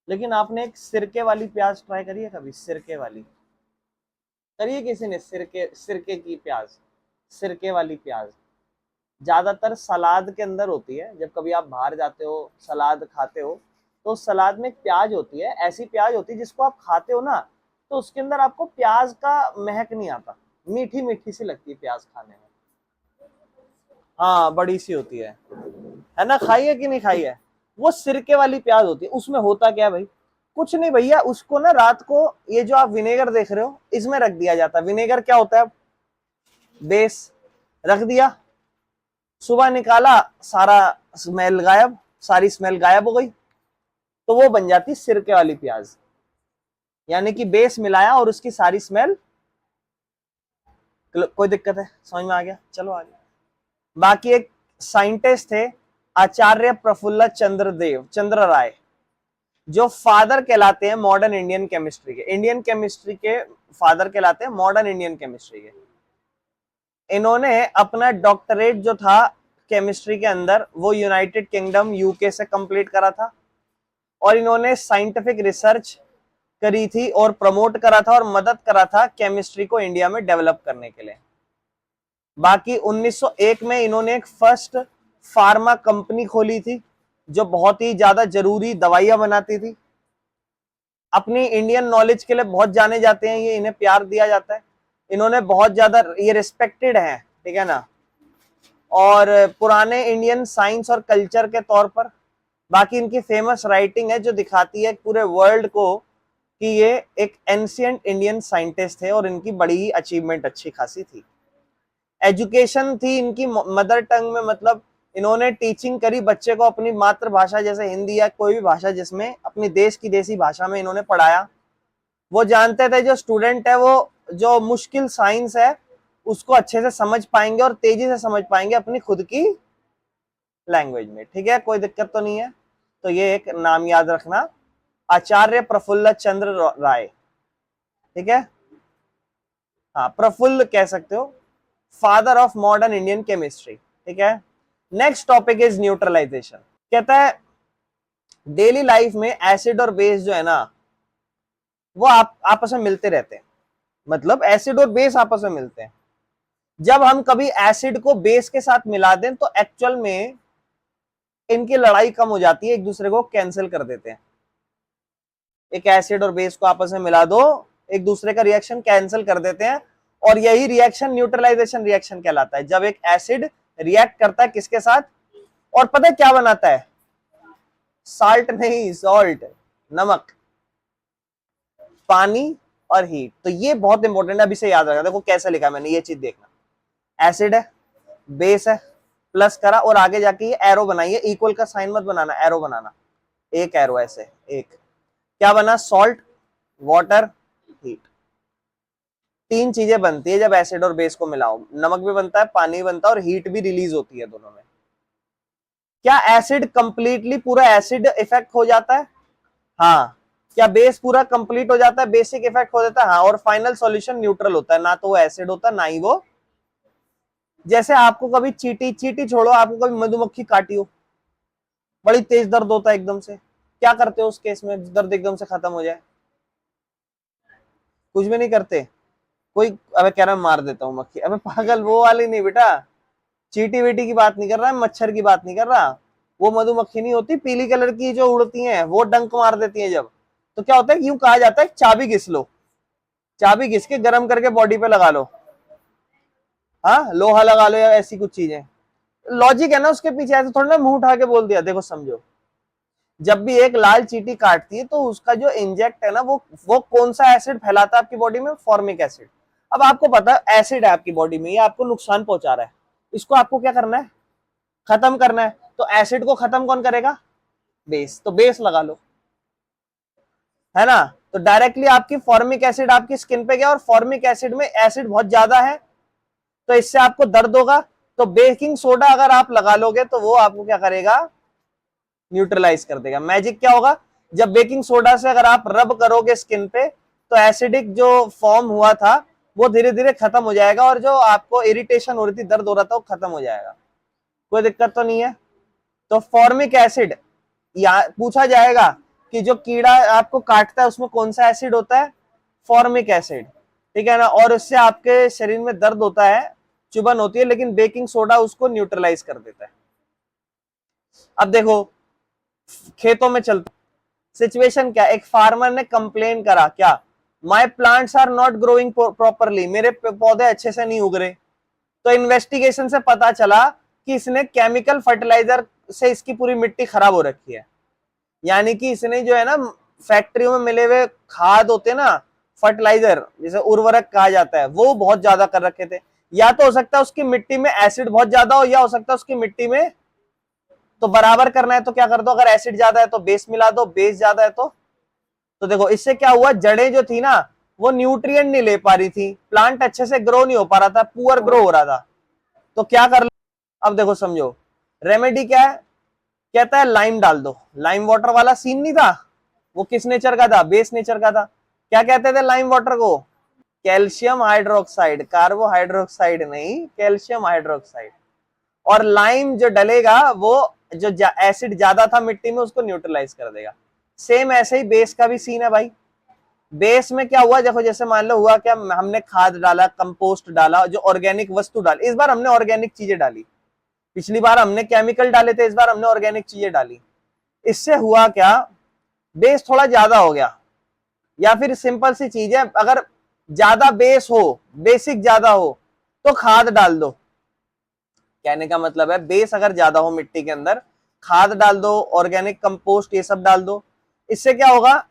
लेकिन आपने एक सिरके वाली प्याज ट्राई करी है कभी? सिरके वाली करिए किसी ने? सिरके, सिरके की प्याज, सिरके वाली प्याज ज्यादातर सलाद के अंदर होती है। जब कभी आप बाहर जाते हो, सलाद खाते हो, तो सलाद में एक प्याज होती है, ऐसी प्याज होती है जिसको आप खाते हो ना, तो उसके अंदर आपको प्याज का महक नहीं आता, मीठी मीठी सी लगती है प्याज खाने में। हाँ, बड़ी सी होती है ना। खाई है कि नहीं खाई है? वो सिरके वाली प्याज होती है। उसमें होता क्या है भाई, कुछ नहीं भैया, उसको ना रात को, ये जो आप विनेगर देख रहे हो इसमें रख दिया जाता है। विनेगर क्या होता है, बेस, रख दिया, सुबह निकाला, सारा स्मेल गायब, सारी स्मेल गायब हो गई, तो वो बन जाती सिरके वाली प्याज। यानी कि बेस मिलाया और उसकी सारी स्मेल, कोई दिक्कत है? समझ में आ गया? चलो आगे। बाकी एक साइंटिस्ट थे आचार्य प्रफुल्ल चंद्र राय, जो फादर कहलाते हैं मॉडर्न इंडियन केमिस्ट्री के, इंडियन केमिस्ट्री के फादर कहलाते हैं, मॉडर्न इंडियन केमिस्ट्री के। इन्होंने अपना डॉक्टरेट जो था केमिस्ट्री के अंदर वो यूनाइटेड किंगडम यूके से कंप्लीट करा था, और इन्होंने साइंटिफिक रिसर्च करी थी और प्रमोट करा था और मदद करा था केमिस्ट्री को इंडिया में डेवलप करने के लिए। बाकी 1901 में इन्होंने एक फर्स्ट फार्मा कंपनी खोली थी जो बहुत ही ज्यादा जरूरी दवाइयां बनाती थी। अपनी इंडियन नॉलेज के लिए बहुत जाने जाते हैं ये, इन्हें प्यार दिया जाता है, इन्होंने बहुत ज्यादा ये रिस्पेक्टेड हैं, ठीक है ना, और पुराने इंडियन साइंस और कल्चर के तौर पर। बाकी इनकी फेमस राइटिंग है जो दिखाती है पूरे वर्ल्ड को कि ये एक एंशिएंट इंडियन साइंटिस्ट थे और इनकी बड़ी ही अचीवमेंट अच्छी खासी थी। एजुकेशन थी इनकी मदर टंग में, मतलब इन्होंने टीचिंग करी बच्चे को अपनी मातृभाषा जैसे हिंदी या कोई भी भाषा जिसमें अपनी देश की देसी भाषा में इन्होंने पढ़ाया। वो जानते थे जो स्टूडेंट है वो जो मुश्किल साइंस है उसको अच्छे से समझ पाएंगे और तेजी से समझ पाएंगे अपनी खुद की लैंग्वेज में, ठीक है, कोई दिक्कत तो नहीं है। तो ये एक नाम याद रखना, आचार्य प्रफुल्ल चंद्र राय, ठीक है, हाँ प्रफुल्ल कह सकते हो, father of modern Indian chemistry, ठीक है। Next topic is neutralisation. कहता है डेली लाइफ में एसिड और बेस जो है ना वो आपस में मिलते रहते हैं, मतलब एसिड और बेस आपस में मिलते हैं। जब हम कभी एसिड को बेस के साथ मिला दें तो एक्चुअल में इनकी लड़ाई कम हो जाती है, एक दूसरे को कैंसिल कर देते हैं। एक एसिड और बेस को आपस में मिला दो, एक दूसरे का रिएक्शन कैंसिल कर देते हैं, और यही रिएक्शन न्यूट्रलाइजेशन रिएक्शन कहलाता है। जब एक एसिड रिएक्ट करता है किसके साथ, और पता है क्या बनाता है, साल्ट नहीं, सॉल्ट, नमक, पानी और हीट। तो ये बहुत इंपॉर्टेंट है, अभी से याद रखना। देखो कैसे लिखा मैंने, ये चीज देखना, एसिड है, बेस है, प्लस करा और आगे जाके ये एरो बनाइए, इक्वल का साइन मत बनाना, एरो बनाना, एक एरो ऐसे, एक क्या बना, सॉल्ट, वाटर, हीट। तीन चीजें बनती है जब एसिड और बेस को मिलाओ, नमक भी बनता है, पानी भी बनता है और हीट भी रिलीज होती है दोनों में। क्या एसिड कंप्लीटली पूरा एसिड इफेक्ट हो जाता है? हाँ। क्या बेस पूरा कंप्लीट हो जाता है, बेसिक इफेक्ट हो जाता है? हाँ। और फाइनल सॉल्यूशन न्यूट्रल होता है, ना तो वो एसिड होता है ना ही वो, जैसे आपको कभी चींटी छोड़ो, आपको कभी मधुमक्खी काटी हो, बड़ी तेज दर्द होता है एकदम से, क्या करते हो उस केस में दर्द एकदम से खत्म हो जाए? कुछ भी नहीं करते। कोई अबे कह रहा है मार देता हूं मक्खी, अबे पागल, वो वाली नहीं बेटा, चींटी वीटी की बात नहीं कर रहा है, मच्छर की बात नहीं कर रहा। वो मधुमक्खी नहीं होती पीली कलर की जो उड़ती हैं, वो डंक मार देती हैं जब, तो क्या होता है, यूं कहा जाता है चाबी घिस लो, चाबी घिस के गर्म करके बॉडी पे लगा लो, हाँ लोहा लगा लो या ऐसी कुछ चीजें। लॉजिक है ना उसके पीछे, ऐसे थोड़ा ना मुंह उठा के बोल दिया। देखो समझो, जब भी एक लाल चींटी काटती है तो उसका जो इंजेक्ट है ना वो कौन सा एसिड फैलाता है आपकी बॉडी में, फॉर्मिक एसिड। अब आपको पता है एसिड है आपकी बॉडी में, ये आपको नुकसान पहुंचा रहा है, इसको आपको क्या करना है, खत्म करना है। तो एसिड को खत्म कौन करेगा, बेस, तो बेस लगा लो, है ना। तो डायरेक्टली आपकी फॉर्मिक एसिड आपकी स्किन पे गया, और फॉर्मिक एसिड में एसिड बहुत ज्यादा है तो इससे आपको दर्द होगा। तो बेकिंग सोडा अगर आप लगा लोगे तो वो आपको क्या करेगा, न्यूट्रलाइज कर देगा। मैजिक क्या होगा, जब बेकिंग सोडा से अगर आप रब करोगे स्किन पे तो एसिडिक जो फॉर्म हुआ था वो धीरे धीरे खत्म हो जाएगा, और जो आपको इरिटेशन हो रही थी, दर्द हो रहा था, वो खत्म हो जाएगा। कोई दिक्कत तो नहीं है। तो फॉर्मिक एसिड या पूछा जाएगा कि जो कीड़ा आपको काटता है उसमें कौन सा एसिड होता है, फॉर्मिक एसिड, ठीक है ना, और उससे आपके शरीर में दर्द होता है, चुभन होती है, लेकिन बेकिंग सोडा उसको न्यूट्रलाइज कर देता है। अब देखो खेतों में चलता सिचुएशन क्या, एक फार्मर ने कंप्लेन करा, क्या, my plants are not growing properly, मेरे पौधे अच्छे से नहीं उग रहे। तो इन्वेस्टिगेशन से पता चला कि इसने केमिकल फर्टिलाइजर से इसकी पूरी मिट्टी खराब हो रखी है, यानी कि इसने जो है ना फैक्ट्रियों में मिले हुए खाद होते हैं ना, फर्टिलाइजर जिसे उर्वरक कहा जाता है, वो बहुत ज्यादा कर रखे थे। या तो हो सकता है उसकी मिट्टी में एसिड बहुत ज्यादा हो, या हो सकता है उसकी मिट्टी में, तो बराबर करना है तो क्या कर दो, अगर एसिड ज्यादा है तो बेस मिला दो, बेस ज्यादा है तो देखो इससे क्या हुआ, जड़ें जो थी ना वो न्यूट्रिएंट नहीं ले पा रही थी, प्लांट अच्छे से ग्रो नहीं हो पा रहा था, पुअर ग्रो हो रहा था। तो क्या कर लो, अब देखो समझो रेमेडी क्या है, कहता है लाइम डाल दो। लाइम वाटर वाला सीन नहीं था, वो किस नेचर का था, बेस नेचर का था। क्या कहते थे लाइम वाटर को, कैल्शियम हाइड्रोक्साइड, कार्बोहाइड्रोक्साइड नहीं, कैल्शियम हाइड्रोक्साइड। और लाइम जो डलेगा वो जो एसिड ज्यादा था मिट्टी में उसको न्यूट्रलाइज कर देगा। सेम ऐसे ही बेस का भी सीन है भाई। बेस में क्या हुआ, देखो जैसे मान लो हुआ क्या, हमने खाद डाला, कंपोस्ट डाला, जो ऑर्गेनिक वस्तु डाली, इस बार हमने ऑर्गेनिक चीजें डाली, पिछली बार हमने केमिकल डाले थे, इस बार हमने ऑर्गेनिक चीजें डाली। इससे हुआ क्या, बेस थोड़ा ज्यादा हो गया। या फिर सिंपल सी चीज है, अगर ज्यादा बेस हो, बेसिक ज्यादा हो तो खाद डाल दो। कहने का मतलब है बेस अगर ज्यादा हो मिट्टी के अंदर, खाद डाल दो, ऑर्गेनिक कंपोस्ट ये सब डाल दो। इससे क्या होगा,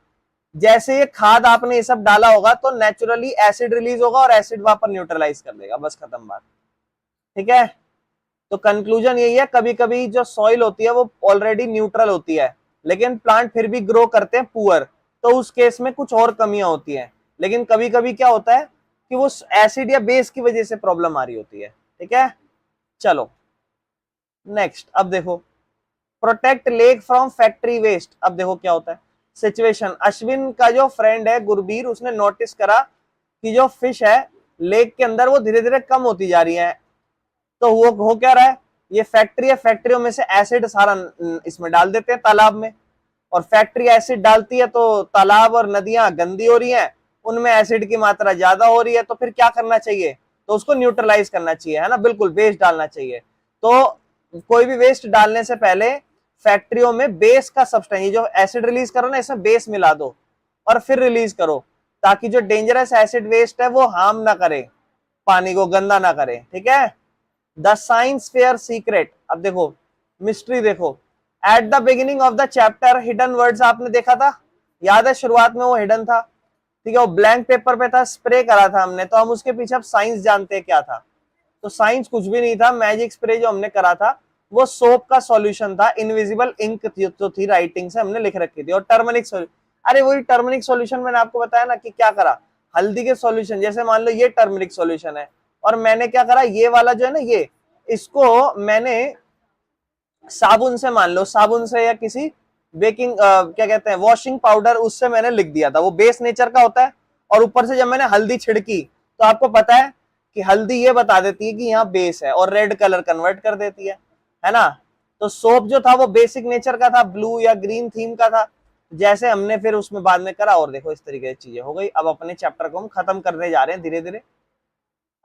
जैसे ये खाद आपने ये सब डाला होगा तो नेचुरली एसिड रिलीज होगा और एसिड वहां पर न्यूट्रलाइज कर देगा, बस खत्म बात। ठीक है, तो कंक्लूजन यही है, कभी कभी जो सॉइल होती है वो ऑलरेडी न्यूट्रल होती है लेकिन प्लांट फिर भी ग्रो करते हैं पुअर, तो उस केस में कुछ और कमियां होती हैं। लेकिन कभी कभी क्या होता है कि वो एसिड या बेस की वजह से प्रॉब्लम आ रही होती है। ठीक है, चलो नेक्स्ट। अब देखो, protect lake from factory waste. अब देखो क्या होता है सिचुएशन, अश्विन का जो फ्रेंड है गुरबीर, उसने नोटिस करा कि जो फिश है लेक के अंदर वो धीरे धीरे कम होती जा रही है। तो वो हो क्या रहा है, ये फैक्ट्री है, फैक्ट्रियों में से एसिड सारा इसमें डाल देते हैं तालाब में, और फैक्ट्री एसिड डालती है तो तालाब और नदियां गंदी हो रही हैं, उनमें एसिड की मात्रा ज्यादा हो रही है। तो फिर क्या करना चाहिए, तो उसको न्यूट्रलाइज करना चाहिए, है ना, बिल्कुल वेस्ट डालना चाहिए। तो कोई भी वेस्ट डालने से पहले फैक्ट्रियों में बेस का सब्सटेंस, ये जो एसिड रिलीज करो ना, इसमें बेस मिला दो और फिर रिलीज करो, ताकि जो डेंजरस एसिड वेस्ट है वो हार्म ना करे, पानी को गंदा ना करे। ठीक है, द साइंस फेयर सीक्रेट। अब देखो मिस्ट्री देखो, at the beginning of the chapter hidden words आपने देखा था, याद है शुरुआत में वो हिडन था, ठीक है, वो ब्लैंक पेपर पे था, स्प्रे करा था हमने, तो हम उसके पीछे अब साइंस जानते हैं क्या था। तो साइंस कुछ भी नहीं था, मैजिक स्प्रे जो हमने करा था वो सोप का सॉल्यूशन था, इनविजिबल इंक जो थी राइटिंग से हमने लिख रखी थी, और टर्मरिक सॉल्यूशन, अरे वही टर्मरिक सॉल्यूशन मैंने आपको बताया ना कि क्या करा, हल्दी के सॉल्यूशन, जैसे मान लो ये टर्मरिक सॉल्यूशन है और मैंने क्या करा, ये वाला जो है ना, ये इसको मैंने साबुन से, मान लो साबुन से या किसी बेकिंग क्या कहते हैं वॉशिंग पाउडर, उससे मैंने लिख दिया था, वो बेस नेचर का होता है। और ऊपर से जब मैंने हल्दी छिड़की तो आपको पता है कि हल्दी ये बता देती है कि यहाँ बेस है और रेड कलर कन्वर्ट कर देती है ना। तो सोप जो था वो बेसिक नेचर का था, ब्लू या ग्रीन थीम का था, जैसे हमने फिर उसमें बाद में करा, और देखो इस तरीके की चीजें हो गई। अब अपने चैप्टर को हम खत्म करने जा रहे हैं धीरे धीरे।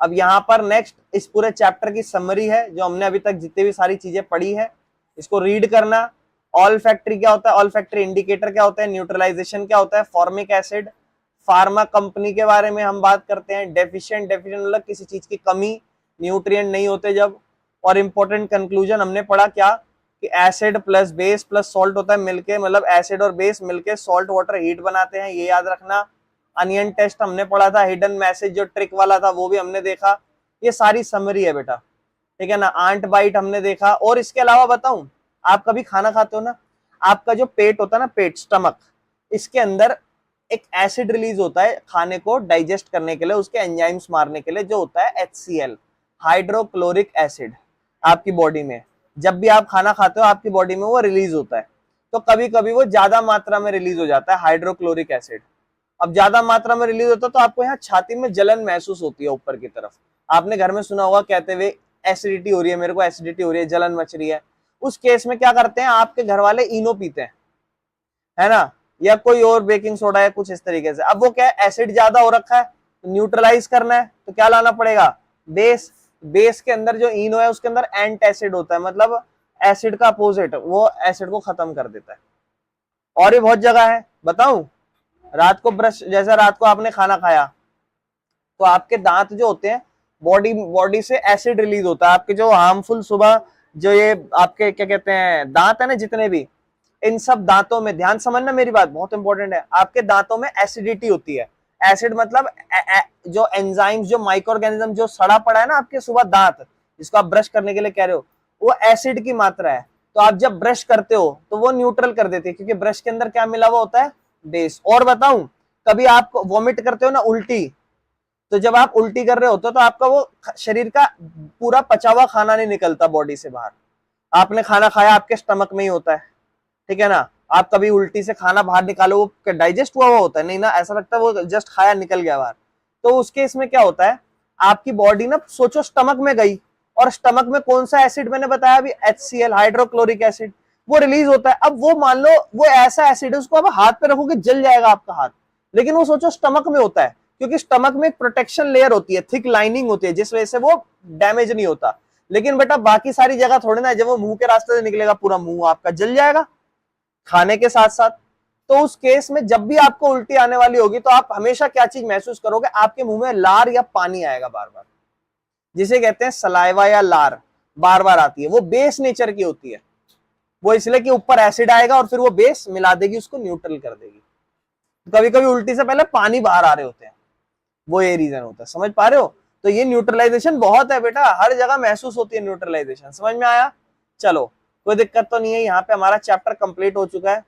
अब यहाँ पर नेक्स्ट इस पूरे चैप्टर की समरी है, जो हमने अभी तक जितनी भी सारी चीजें पढ़ी है इसको रीड करना। ऑल फैक्ट्री क्या होता है, ऑल फैक्ट्री इंडिकेटर क्या होता है, न्यूट्रलाइजेशन क्या होता है, फॉर्मिक एसिड, फार्मा कंपनी के बारे में हम बात करते हैं, डेफिशिएंट, डेफिशिएंट मतलब किसी चीज की कमी, न्यूट्रिएंट नहीं होते जब। और इंपॉर्टेंट कंक्लूजन हमने पढ़ा क्या, कि acid plus base plus salt होता है मिलके, मतलब एसिड और बेस मिलके सॉल्ट वाटर हीट बनाते हैं, ये याद रखना। अनियन टेस्ट हमने पढ़ा था, हिडन मैसेज जो ट्रिक वाला था वो भी हमने देखा। ये सारी समरी है बेटा, ठीक है ना। आंट बाइट हमने देखा। और इसके अलावा बताऊं, आप कभी खाना खाते हो ना, आपका जो पेट होता है ना, पेट स्टमक, इसके अंदर एक एसिड रिलीज होता है खाने को डाइजेस्ट करने के लिए, उसके एंजाइम्स मारने के लिए, जो होता है HCl, हाइड्रोक्लोरिक एसिड। आपकी बॉडी में जब भी आप खाना खाते हो आपकी बॉडी में वो रिलीज होता है, तो कभी कभी वो ज्यादा मात्रा में रिलीज हो जाता है हाइड्रोक्लोरिक एसिड। अब ज्यादा मात्रा में रिलीज होता है तो आपको यहाँ छाती में जलन महसूस होती है ऊपर की तरफ। आपने घर में सुना होगा कहते हुए एसिडिटी हो रही है, मेरे को एसिडिटी हो रही है, जलन मच रही है। उस केस में क्या करते हैं, आपके घर वाले इनो पीते हैं, है ना, या कोई और बेकिंग सोडा है कुछ इस तरीके से। अब वो क्या है, एसिड ज्यादा हो रखा है, तो न्यूट्रलाइज करना है तो क्या लाना पड़ेगा, बेस। बेस के अंदर जो इनो है उसके अंदर एंट एसिड होता है, मतलब एसिड का अपोजिट, वो एसिड को खत्म कर देता है। और ये बहुत जगह है, बताऊं, रात को ब्रश, जैसे रात को आपने खाना खाया तो आपके दांत जो होते हैं, बॉडी से एसिड रिलीज होता है, आपके जो हार्मफुल सुबह जो ये आपके क्या कहते हैं दांत है ना जितने भी, इन सब दांतों में, ध्यान समझना मेरी बात बहुत इंपॉर्टेंट है, आपके दांतों में एसिडिटी होती है। एसिड मतलब जो एंजाइम्स, जो माइक्रो ऑर्गेनिज्म जो सड़ा पड़ा है ना आपके सुबह दांत, जिसको आप ब्रश करने के लिए कह रहे हो, वो एसिड की मात्रा है। तो आप जब ब्रश करते हो तो वो न्यूट्रल कर देती है, क्योंकि ब्रश के अंदर क्या मिला हुआ होता है, बेस। और बताऊं, कभी आप वॉमिट करते हो ना, उल्टी, तो जब आप उल्टी कर रहे होते हो तो आपका वो शरीर का पूरा पचा हुआ खाना नहीं निकलता बॉडी से बाहर, आपने खाना खाया, आपके स्टमक में ही होता है, ठीक है ना। आप कभी उल्टी से खाना बाहर निकालो, वो डाइजेस्ट हुआ होता है नहीं ना, ऐसा लगता है वो जस्ट खाया निकल गया बाहर। तो उस केस में क्या होता है, आपकी बॉडी ना, सोचो स्टमक में गई, और स्टमक में कौन सा एसिड मैंने बताया अभी, HCl, हाइड्रोक्लोरिक एसिड, वो रिलीज होता है। अब वो मान लो वो ऐसा एसिड है, उसको आप हाथ पे रखोगे जल जाएगा आपका हाथ, लेकिन वो सोचो स्टमक में होता है, क्योंकि स्टमक में एक प्रोटेक्शन लेयर होती है, थिक लाइनिंग होती है, जिस वजह से वो डैमेज नहीं होता। लेकिन बेटा बाकी सारी जगह थोड़ी ना, जब वो मुंह के रास्ते से निकलेगा पूरा मुंह आपका जल जाएगा खाने के साथ साथ। तो उस केस में जब भी आपको उल्टी आने वाली होगी, तो आप हमेशा क्या चीज महसूस करोगे, आपके मुंह में लार या पानी आएगा बार बार, जिसे कहते हैं सलाइवा या लार, बार बार आती है। वो बेस नेचर की होती है, वो इसलिए कि ऊपर एसिड आएगा और फिर वो बेस मिला देगी, उसको न्यूट्रल कर देगी। कभी कभी उल्टी से पहले पानी बाहर आ रहे होते हैं, वो ये रीजन होता है। समझ पा रहे हो? तो ये न्यूट्रलाइजेशन बहुत है बेटा, हर जगह महसूस होती है न्यूट्रलाइजेशन। समझ में आया? चलो, कोई दिक्कत तो नहीं है। यहाँ पे हमारा चैप्टर कंप्लीट हो चुका है।